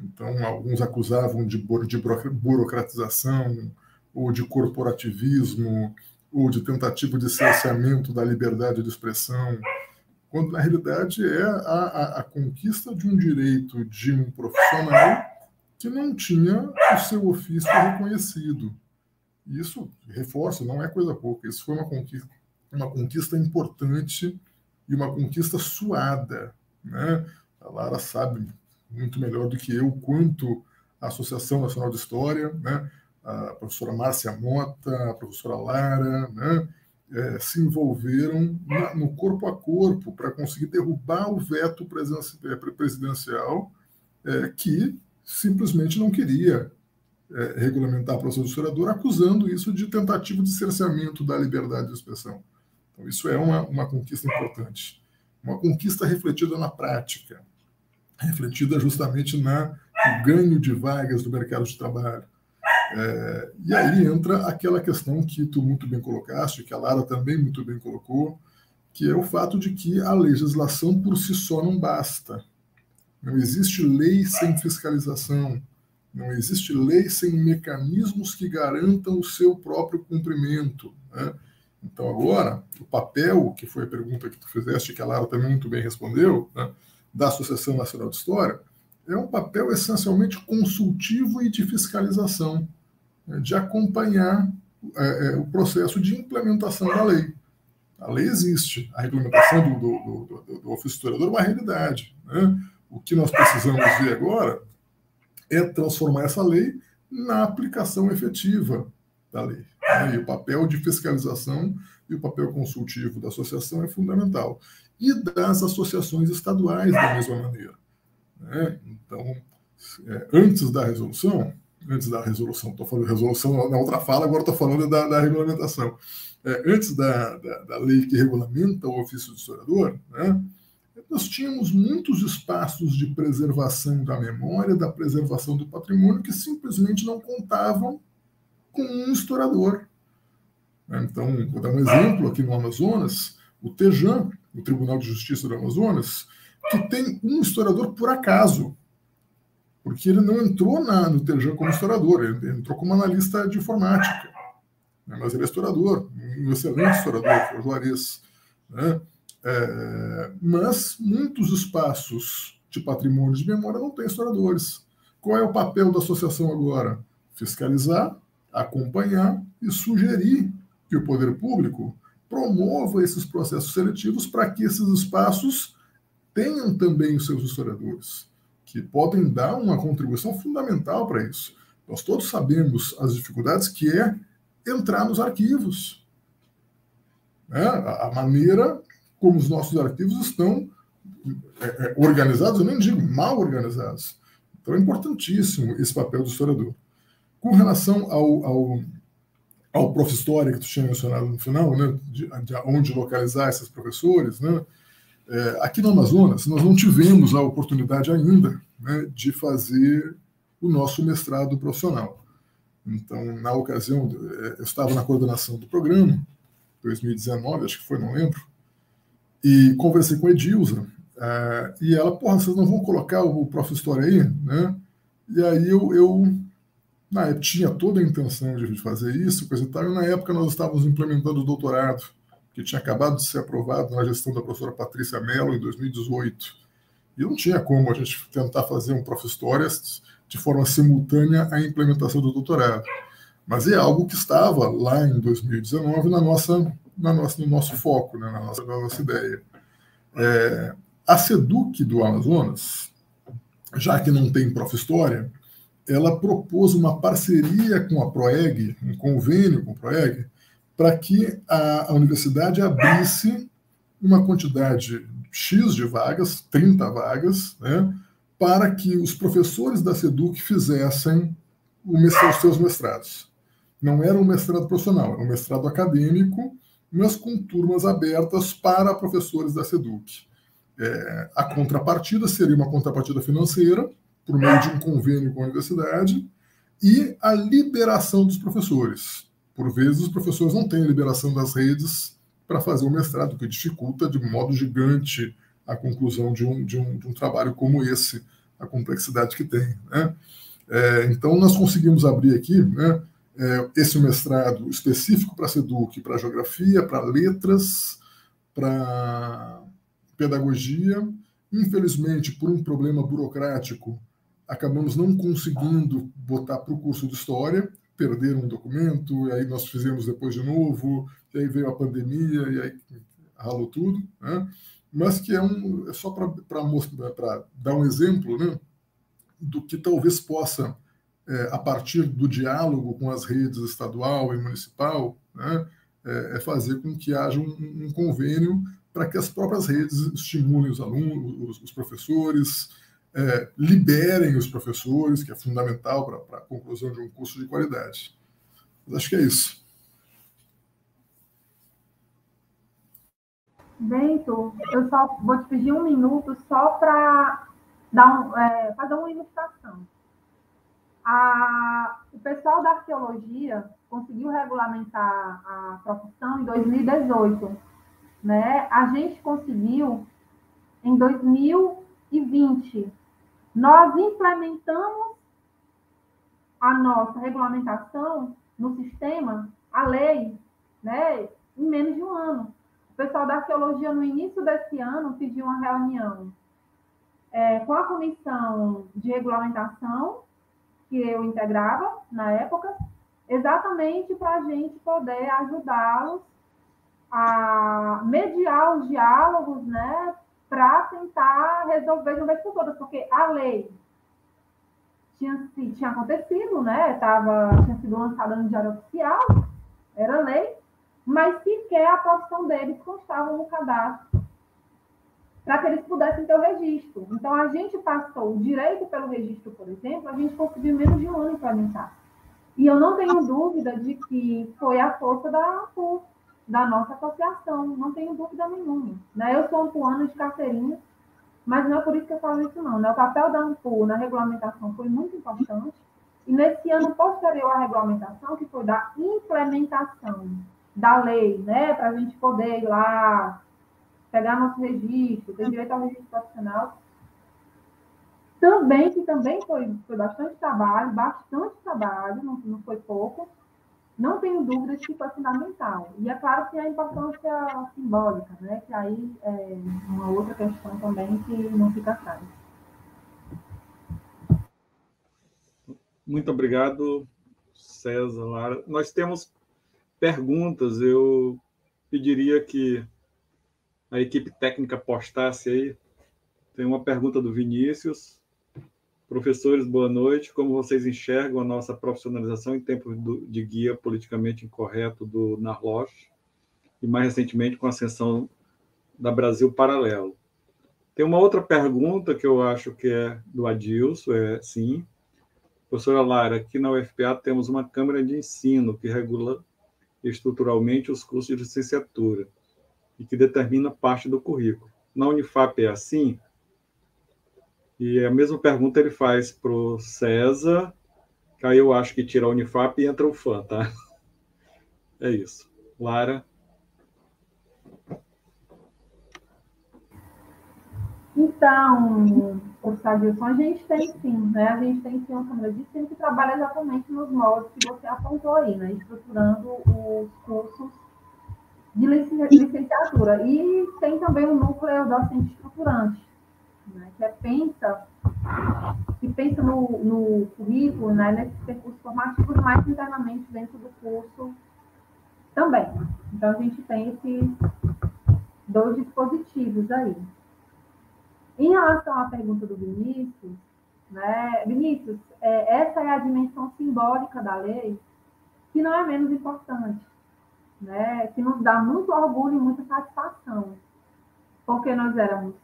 Então, alguns acusavam de burocratização, ou de corporativismo, ou de tentativa de cerceamento da liberdade de expressão, quando, na realidade, é a conquista de um direito de um profissional que não tinha o seu ofício reconhecido. Isso, reforço, não é coisa pouca. Isso foi uma conquista importante e uma conquista suada, né? A Lara sabe muito melhor do que eu quanto a Associação Nacional de História, né? A professora Márcia Mota, a professora Lara, né? se envolveram no corpo a corpo para conseguir derrubar o veto presidencial que simplesmente não queria regulamentar a profissão de historiador, acusando isso de tentativa de cerceamento da liberdade de expressão. Então, isso é uma conquista importante. Uma conquista refletida na prática, refletida justamente no ganho de vagas do mercado de trabalho. E aí entra aquela questão que tu muito bem colocaste, que a Lara também muito bem colocou, que é o fato de que a legislação por si só não basta. Não existe lei sem fiscalização, não existe lei sem mecanismos que garantam o seu próprio cumprimento, né? Então, agora, o papel, que foi a pergunta que tu fizeste, que a Lara também muito bem respondeu, né, da Associação Nacional de História, é um papel essencialmente consultivo e de fiscalização, de acompanhar o processo de implementação da lei. A lei existe, a regulamentação do ofício historiador é uma realidade, né? O que nós precisamos ver agora é transformar essa lei na aplicação efetiva da lei. E o papel de fiscalização e o papel consultivo da associação é fundamental. E das associações estaduais, da mesma maneira. Então, antes da resolução, estou falando de resolução na outra fala, agora estou falando da regulamentação. Antes da lei que regulamenta o ofício de historiador, né, nós tínhamos muitos espaços de preservação da memória, da preservação do patrimônio, que simplesmente não contavam com um historiador. Então, vou dar um exemplo aqui no Amazonas, o TEJAN, o Tribunal de Justiça do Amazonas, que tem um historiador por acaso, porque ele não entrou no TEJAN como historiador, ele entrou como analista de informática, né? Mas ele é historiador, um excelente historiador, que é o Juarez, né? Mas muitos espaços de patrimônio de memória não têm historiadores. Qual é o papel da associação agora? Fiscalizar, acompanhar e sugerir que o poder público promova esses processos seletivos para que esses espaços tenham também os seus historiadores, que podem dar uma contribuição fundamental para isso. Nós todos sabemos as dificuldades que é entrar nos arquivos. A maneira como os nossos arquivos estão organizados, eu nem digo mal organizados. Então é importantíssimo esse papel do historiador. Com relação ao Prof. História, que tu tinha mencionado no final, né, de onde localizar esses professores, né, aqui no Amazonas, nós não tivemos a oportunidade ainda, né, de fazer o nosso mestrado profissional. Então, na ocasião, eu estava na coordenação do programa, 2019, acho que foi, não lembro, e conversei com a Edilza, e ela, vocês não vão colocar o Prof. História aí? Né? E aí eu na época, tinha toda a intenção de fazer isso, coisa e tal, e na época nós estávamos implementando o doutorado, que tinha acabado de ser aprovado na gestão da professora Patrícia Mello, em 2018. E não tinha como a gente tentar fazer um Prof. História de forma simultânea à implementação do doutorado. Mas é algo que estava lá em 2019 no nosso foco, né, na nossa ideia. A SEDUC do Amazonas, já que não tem Prof. História, ela propôs uma parceria com a PROEG, um convênio com a PROEG, para que a universidade abrisse uma quantidade X de vagas, 30 vagas, né, para que os professores da SEDUC fizessem os seus mestrados. Não era um mestrado profissional, era um mestrado acadêmico, mas com turmas abertas para professores da SEDUC. A contrapartida seria uma contrapartida financeira, por meio de um convênio com a universidade, e a liberação dos professores. Por vezes, os professores não têm a liberação das redes para fazer o mestrado, o que dificulta de modo gigante a conclusão de um trabalho como esse, a complexidade que tem, né? Então, nós conseguimos abrir aqui, né, esse mestrado específico para a SEDUC, para geografia, para letras, para pedagogia. Infelizmente, por um problema burocrático, acabamos não conseguindo botar para o curso de História, perderam um documento, e aí nós fizemos depois de novo, e aí veio a pandemia, e aí ralou tudo, né? Mas que é só para dar um exemplo, né, do que talvez possa, a partir do diálogo com as redes estadual e municipal, né, é fazer com que haja um convênio para que as próprias redes estimulem os alunos, os professores, liberem os professores, que é fundamental para a conclusão de um curso de qualidade. Mas acho que é isso. Bento, eu só vou te pedir um minuto só para fazer uma ilustração. O pessoal da arqueologia conseguiu regulamentar a profissão em 2018. Né? A gente conseguiu em 2020. Nós implementamos a nossa regulamentação no sistema, a lei, né, em menos de um ano. O pessoal da arqueologia, no início desse ano, pediu uma reunião com a comissão de regulamentação, que eu integrava na época, exatamente para a gente poder ajudá-los a mediar os diálogos, né, para tentar resolver de uma vez por todas, porque a lei tinha acontecido, né, tinha sido lançada no Diário Oficial, era lei, mas sequer a profissão deles constava no cadastro para que eles pudessem ter o registro. Então, a gente passou o direito pelo registro, por exemplo, a gente conseguiu menos de um ano implementar. E eu não tenho dúvida de que foi a força da nossa associação, não tenho dúvida nenhuma. Né? Eu sou ampuana de carteirinha, mas não é por isso que eu falo isso, não. Né? O papel da AMPU na regulamentação foi muito importante, e nesse ano posterior à regulamentação, que foi da implementação da lei, né, para a gente poder ir lá, pegar nosso registro, ter direito ao registro profissional, que também foi bastante trabalho, não foi pouco. Não tenho dúvida de que foi fundamental. E é claro que a importância simbólica, né? Que aí é uma outra questão também que não fica atrás. Muito obrigado, César, Lara. Nós temos perguntas. Eu pediria que a equipe técnica postasse aí. Tem uma pergunta do Vinícius. Professores, boa noite. Como vocês enxergam a nossa profissionalização em tempos de guia politicamente incorreto do Narloch e, mais recentemente, com a ascensão da Brasil Paralelo? Tem uma outra pergunta que eu acho que é do Adilson, sim. Professora Lara, aqui na UFPA temos uma Câmara de Ensino que regula estruturalmente os cursos de licenciatura e que determina parte do currículo. Na Unifap é assim? E a mesma pergunta ele faz para o César, que aí eu acho que tira a Unifap e entra o FAM, tá? É isso. Lara? Então, professor Adilson, a gente tem sim, né? A gente tem sim uma Câmara de Ensino que trabalha exatamente nos moldes que você apontou aí, né? Estruturando os cursos de licenciatura. E tem também o núcleo docente estruturante, né? Que pensa no currículo, né? Nesses percursos formativos, mais internamente dentro do curso também. Então, a gente tem esses dois dispositivos aí. Em relação à pergunta do Vinícius, né? Vinícius, essa é a dimensão simbólica da lei, que não é menos importante, né? Que nos dá muito orgulho e muita satisfação, porque nós éramos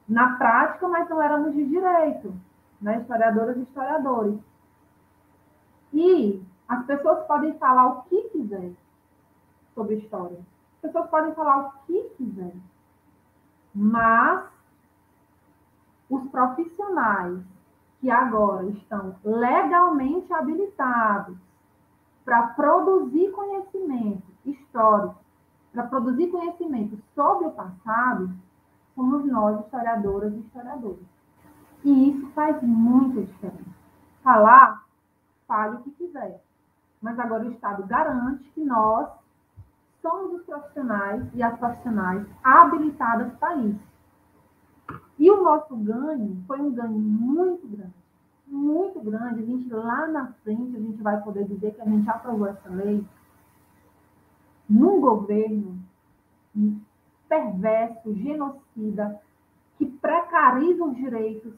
na prática, mas não éramos de direito, né? Historiadoras e historiadores. E as pessoas podem falar o que quiserem sobre história. As pessoas podem falar o que quiserem. Mas os profissionais que agora estão legalmente habilitados para produzir conhecimento histórico, para produzir conhecimento sobre o passado, somos nós, historiadoras e historiadores. E isso faz muita diferença. Falar, fale o que quiser. Mas agora o Estado garante que nós somos os profissionais e as profissionais habilitadas para isso. E o nosso ganho foi um ganho muito grande. Muito grande. A gente, lá na frente, a gente vai poder dizer que a gente aprovou essa lei num governo perverso, genocida, que precariza os direitos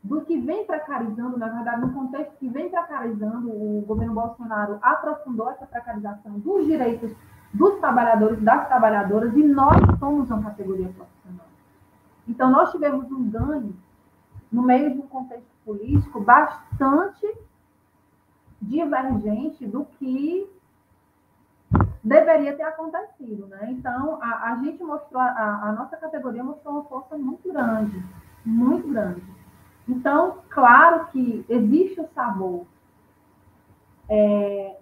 do que vem precarizando, na verdade, no contexto que vem precarizando, o governo Bolsonaro aprofundou essa precarização dos direitos dos trabalhadores e das trabalhadoras, e nós somos uma categoria profissional. Então, nós tivemos um ganho no meio de um contexto político bastante divergente do que deveria ter acontecido, né? Então, a gente mostrou, a nossa categoria mostrou uma força muito grande, muito grande. Então, claro que existe o sabor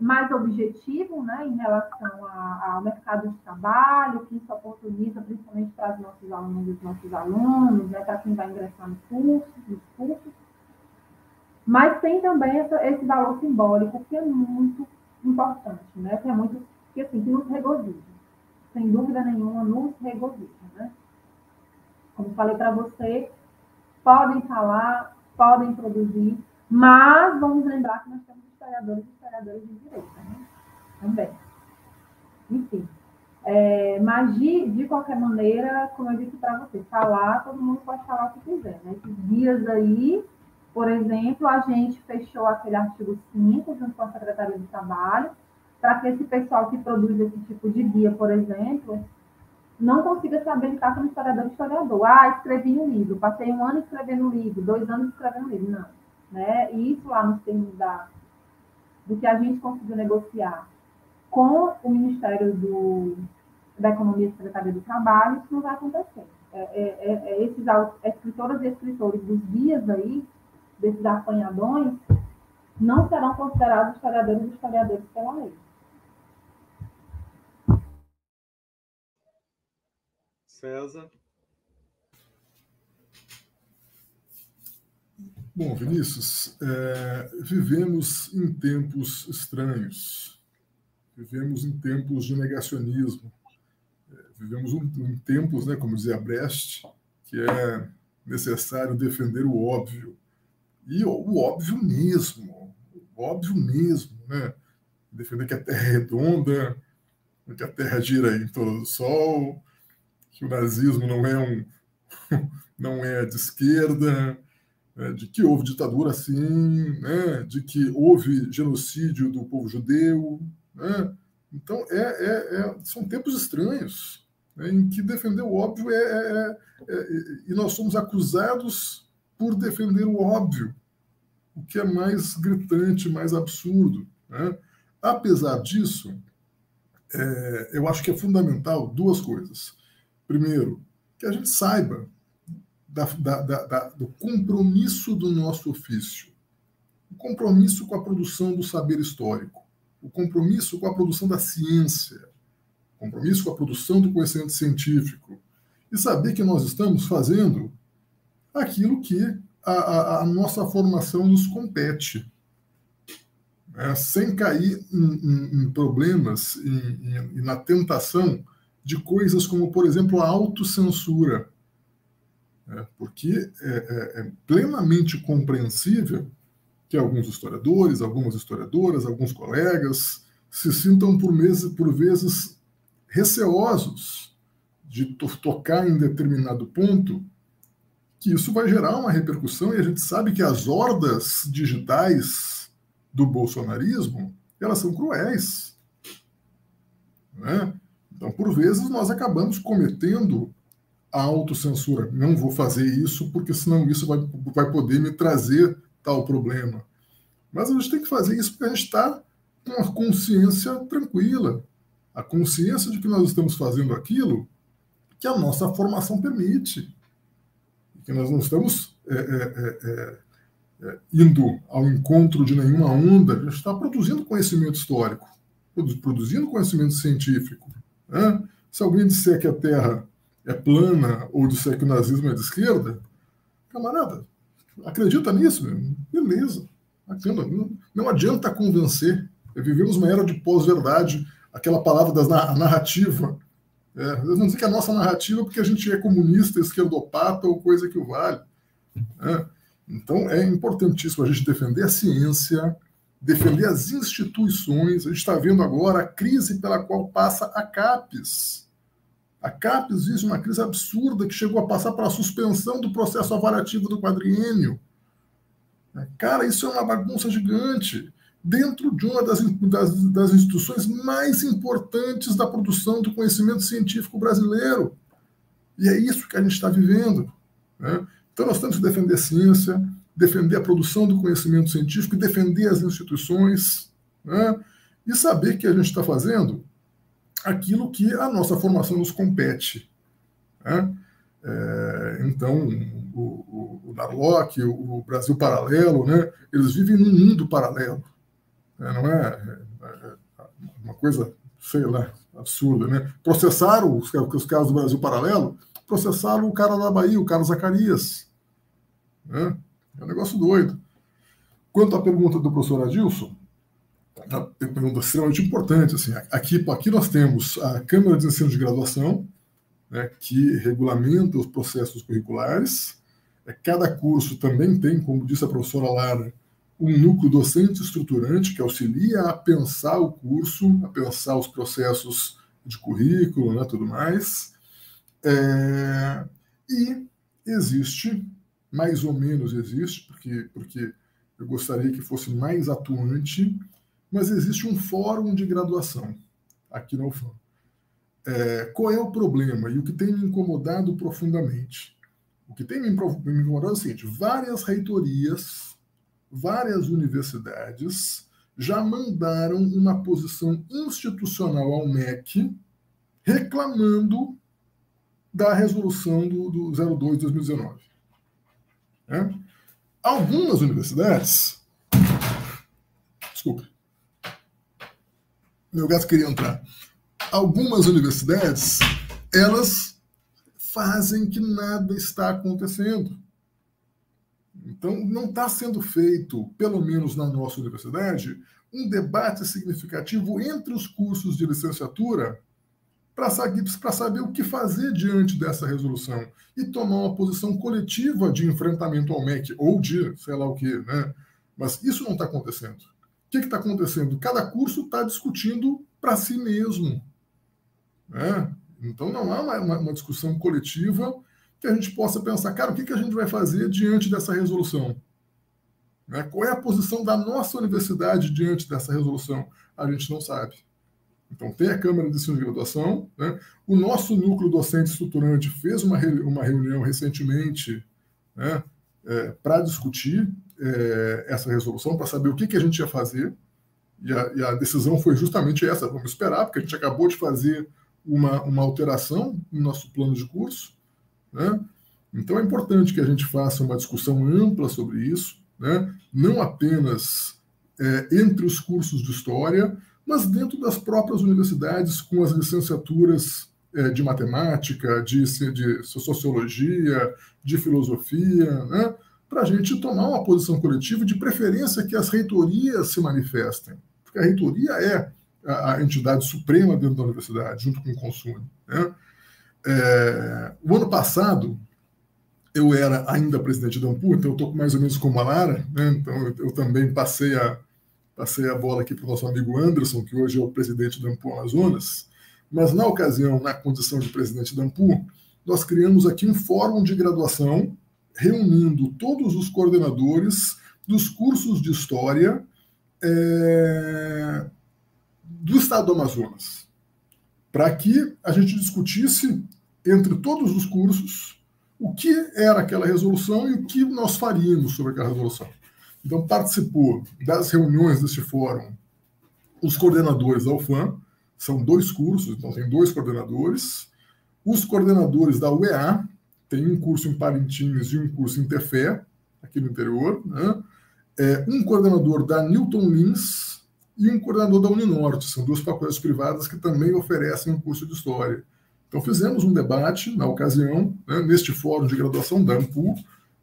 mais objetivo, né, em relação ao mercado de trabalho, que isso oportuniza principalmente para os nossos alunos e os nossos alunos, né, para quem vai ingressar nos cursos, mas tem também esse valor simbólico que é muito importante, né, que é muito, que nos regozija, sem dúvida nenhuma, nos regozija, né? Como falei para você, podem falar, podem produzir, mas vamos lembrar que nós temos historiadores e historiadoras de direito, né? Também. Enfim. Mas, de qualquer maneira, como eu disse para você, falar, todo mundo pode falar o que quiser, né? Esses dias aí, por exemplo, a gente fechou aquele artigo 5, junto com a Secretaria de Trabalho, para que esse pessoal que produz esse tipo de guia, por exemplo, não consiga se habilitar como historiador. Escrevi um livro, passei 1 ano escrevendo um livro, 2 anos escrevendo um livro. Não. Né? E isso lá nos termos do que a gente conseguiu negociar com o Ministério da Economia e Secretaria do Trabalho, isso não vai acontecer. Esses escritoras e escritores dos guias aí, desses apanhadões, não serão considerados historiadores e historiadores pela lei. César? Bom, Vinícius, vivemos em tempos estranhos, vivemos em tempos de negacionismo, vivemos em tempos, né, como dizia Brecht, que é necessário defender o óbvio, e o óbvio mesmo, né? Defender que a Terra é redonda, que a Terra gira em torno do Sol, que o nazismo não é de esquerda, de que houve ditadura, sim, né? De que houve genocídio do povo judeu, né? Então, são tempos estranhos, né, em que defender o óbvio e nós somos acusados por defender o óbvio, o que é mais gritante, mais absurdo, né? Apesar disso, eu acho que é fundamental 2 coisas. Primeiro, que a gente saiba do compromisso do nosso ofício, o compromisso com a produção do saber histórico, o compromisso com a produção da ciência, o compromisso com a produção do conhecimento científico, e saber que nós estamos fazendo aquilo que a nossa formação nos compete, né? Sem cair em problemas e na tentação de coisas como, por exemplo, a autocensura, porque é plenamente compreensível que alguns historiadores, algumas historiadoras, alguns colegas se sintam por vezes receosos de tocar em determinado ponto, que isso vai gerar uma repercussão, e a gente sabe que as hordas digitais do bolsonarismo, elas são cruéis, né? Então, por vezes, nós acabamos cometendo a autocensura. Não vou fazer isso, porque senão isso vai poder me trazer tal problema. Mas a gente tem que fazer isso porque a gente está com a consciência tranquila, a consciência de que nós estamos fazendo aquilo que a nossa formação permite, que nós não estamos indo ao encontro de nenhuma onda, a gente está produzindo conhecimento histórico, produzindo conhecimento científico, né? Se alguém disser que a Terra é plana ou disser que o nazismo é de esquerda, camarada, acredita nisso, meu? Beleza. Não adianta convencer. Vivemos uma era de pós-verdade, aquela palavra da narrativa. Eu não sei que é a nossa narrativa porque a gente é comunista, esquerdopata ou coisa que o vale. Então, é importantíssimo a gente defender a ciência, defender as instituições. A gente está vendo agora a crise pela qual passa a CAPES. A CAPES vive uma crise absurda que chegou a passar para a suspensão do processo avaliativo do quadriênio. Cara, isso é uma bagunça gigante. dentro de uma das instituições mais importantes da produção do conhecimento científico brasileiro. E é isso que a gente está vivendo, né? Então, nós temos que defender a ciência, defender a produção do conhecimento científico, defender as instituições, né? E saber que a gente está fazendo aquilo que a nossa formação nos compete, né? Então, o Narlock, o Brasil Paralelo, né? Eles vivem num mundo paralelo, né? Não é uma coisa, sei lá, absurda, né? Processaram os caras do Brasil Paralelo, processaram o cara da Bahia, o Carlos Zacarias, né? É um negócio doido. Quanto à pergunta do professor Adilson, uma pergunta extremamente importante. Assim, aqui nós temos a Câmara de Ensino de Graduação, né, que regulamenta os processos curriculares. Cada curso também tem, como disse a professora Lara, um núcleo docente estruturante que auxilia a pensar o curso, a pensar os processos de currículo, né, tudo mais. E existe, mais ou menos existe, porque eu gostaria que fosse mais atuante, mas existe um fórum de graduação aqui na UFAM. Qual é o problema e o que tem me incomodado profundamente? O que tem me incomodado é o seguinte: várias reitorias, várias universidades já mandaram uma posição institucional ao MEC reclamando da resolução do 02 de 2019. Algumas universidades... Desculpa. Meu gato queria entrar. Algumas universidades, elas fazem que nada está acontecendo. Então, não está sendo feito, pelo menos na nossa universidade, um debate significativo entre os cursos de licenciatura para saber o que fazer diante dessa resolução e tomar uma posição coletiva de enfrentamento ao MEC, ou de sei lá o quê, né? Mas isso não está acontecendo. O que está acontecendo? Cada curso está discutindo para si mesmo, né? Então não há uma discussão coletiva que a gente possa pensar, cara, o que a gente vai fazer diante dessa resolução? Né? Qual é a posição da nossa universidade diante dessa resolução? A gente não sabe. Então tem a Câmara de Ensino de Graduação, né? O nosso núcleo docente estruturante fez uma reunião recentemente, né, para discutir essa resolução, para saber o que a gente ia fazer, e a decisão foi justamente essa: vamos esperar, porque a gente acabou de fazer uma alteração no nosso plano de curso, né? Então é importante que a gente faça uma discussão ampla sobre isso, né? Não apenas entre os cursos de História, mas dentro das próprias universidades, com as licenciaturas de Matemática, de Sociologia, de Filosofia, né? Para a gente tomar uma posição coletiva, de preferência que as reitorias se manifestem, porque a reitoria é a entidade suprema dentro da universidade, junto com o Consune, né? O ano passado, eu era ainda presidente da AMPU, então eu estou mais ou menos como a Lara, né? Então eu também passei a bola aqui para o nosso amigo Anderson, que hoje é o presidente da AMPU Amazonas, mas na ocasião, na condição de presidente da AMPU, nós criamos aqui um fórum de graduação, reunindo todos os coordenadores dos cursos de História do estado do Amazonas, para que a gente discutisse entre todos os cursos o que era aquela resolução e o que nós faríamos sobre aquela resolução. Então, participou das reuniões deste fórum os coordenadores da UFAM, são 2 cursos, então tem 2 coordenadores, os coordenadores da UEA, tem um curso em Parintins e um curso em Tefé, aqui no interior, né? Um coordenador da Newton Lins e um coordenador da Uninorte, são 2 faculdades privadas que também oferecem um curso de História. Então fizemos um debate, na ocasião, né, neste fórum de graduação da AMPU,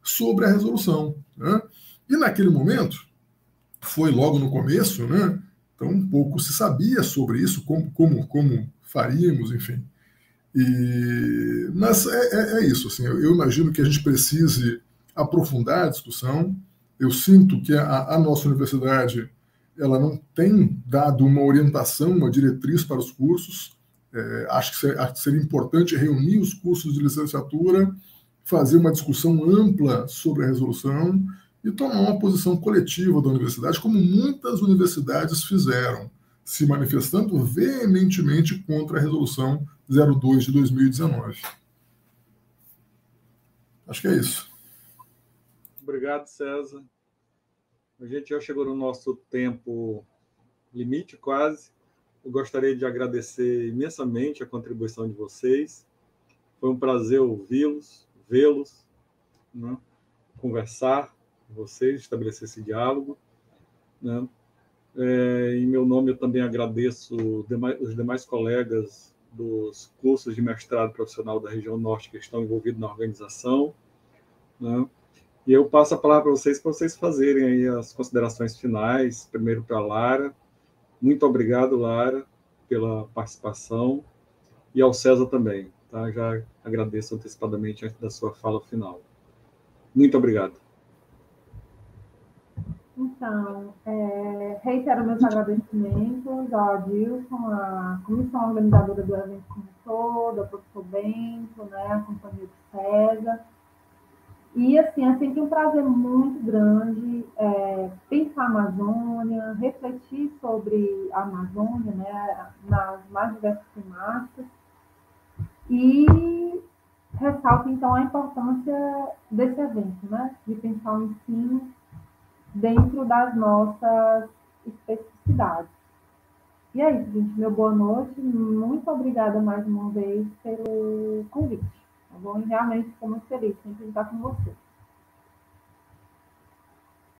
sobre a resolução, né? E naquele momento, foi logo no começo, né? Então um pouco se sabia sobre isso, como faríamos, enfim. Mas é isso, assim, eu imagino que a gente precise aprofundar a discussão. Eu sinto que a nossa universidade ela não tem dado uma orientação, uma diretriz para os cursos. Acho que seria importante reunir os cursos de licenciatura, fazer uma discussão ampla sobre a resolução e tomar uma posição coletiva da universidade, como muitas universidades fizeram, se manifestando veementemente contra a Resolução 02 de 2019. Acho que é isso. Obrigado, César. A gente já chegou no nosso tempo limite, quase. Eu gostaria de agradecer imensamente a contribuição de vocês. Foi um prazer ouvi-los, vê-los, né? Conversar com vocês, estabelecer esse diálogo, né? Em meu nome, eu também agradeço os demais colegas dos cursos de mestrado profissional da região norte que estão envolvidos na organização, né? E eu passo a palavra para vocês fazerem aí as considerações finais, primeiro para a Lara. Muito obrigado, Lara, pela participação, e ao César também, tá? Já agradeço antecipadamente antes da sua fala final. Muito obrigado. Então, reitero meus agradecimentos ao Adilson, à comissão organizadora do evento como todo, ao professor Bento, né, à companhia do César. E, assim, é sempre um prazer muito grande pensar a Amazônia, refletir sobre a Amazônia, né, nas mais diversas temáticas. E ressalto, então, a importância desse evento, né, de pensar o ensino dentro das nossas especificidades. E é isso, gente. Meu boa noite. Muito obrigada mais uma vez pelo convite. Tá bom? E realmente estou muito feliz sempre de estar com você.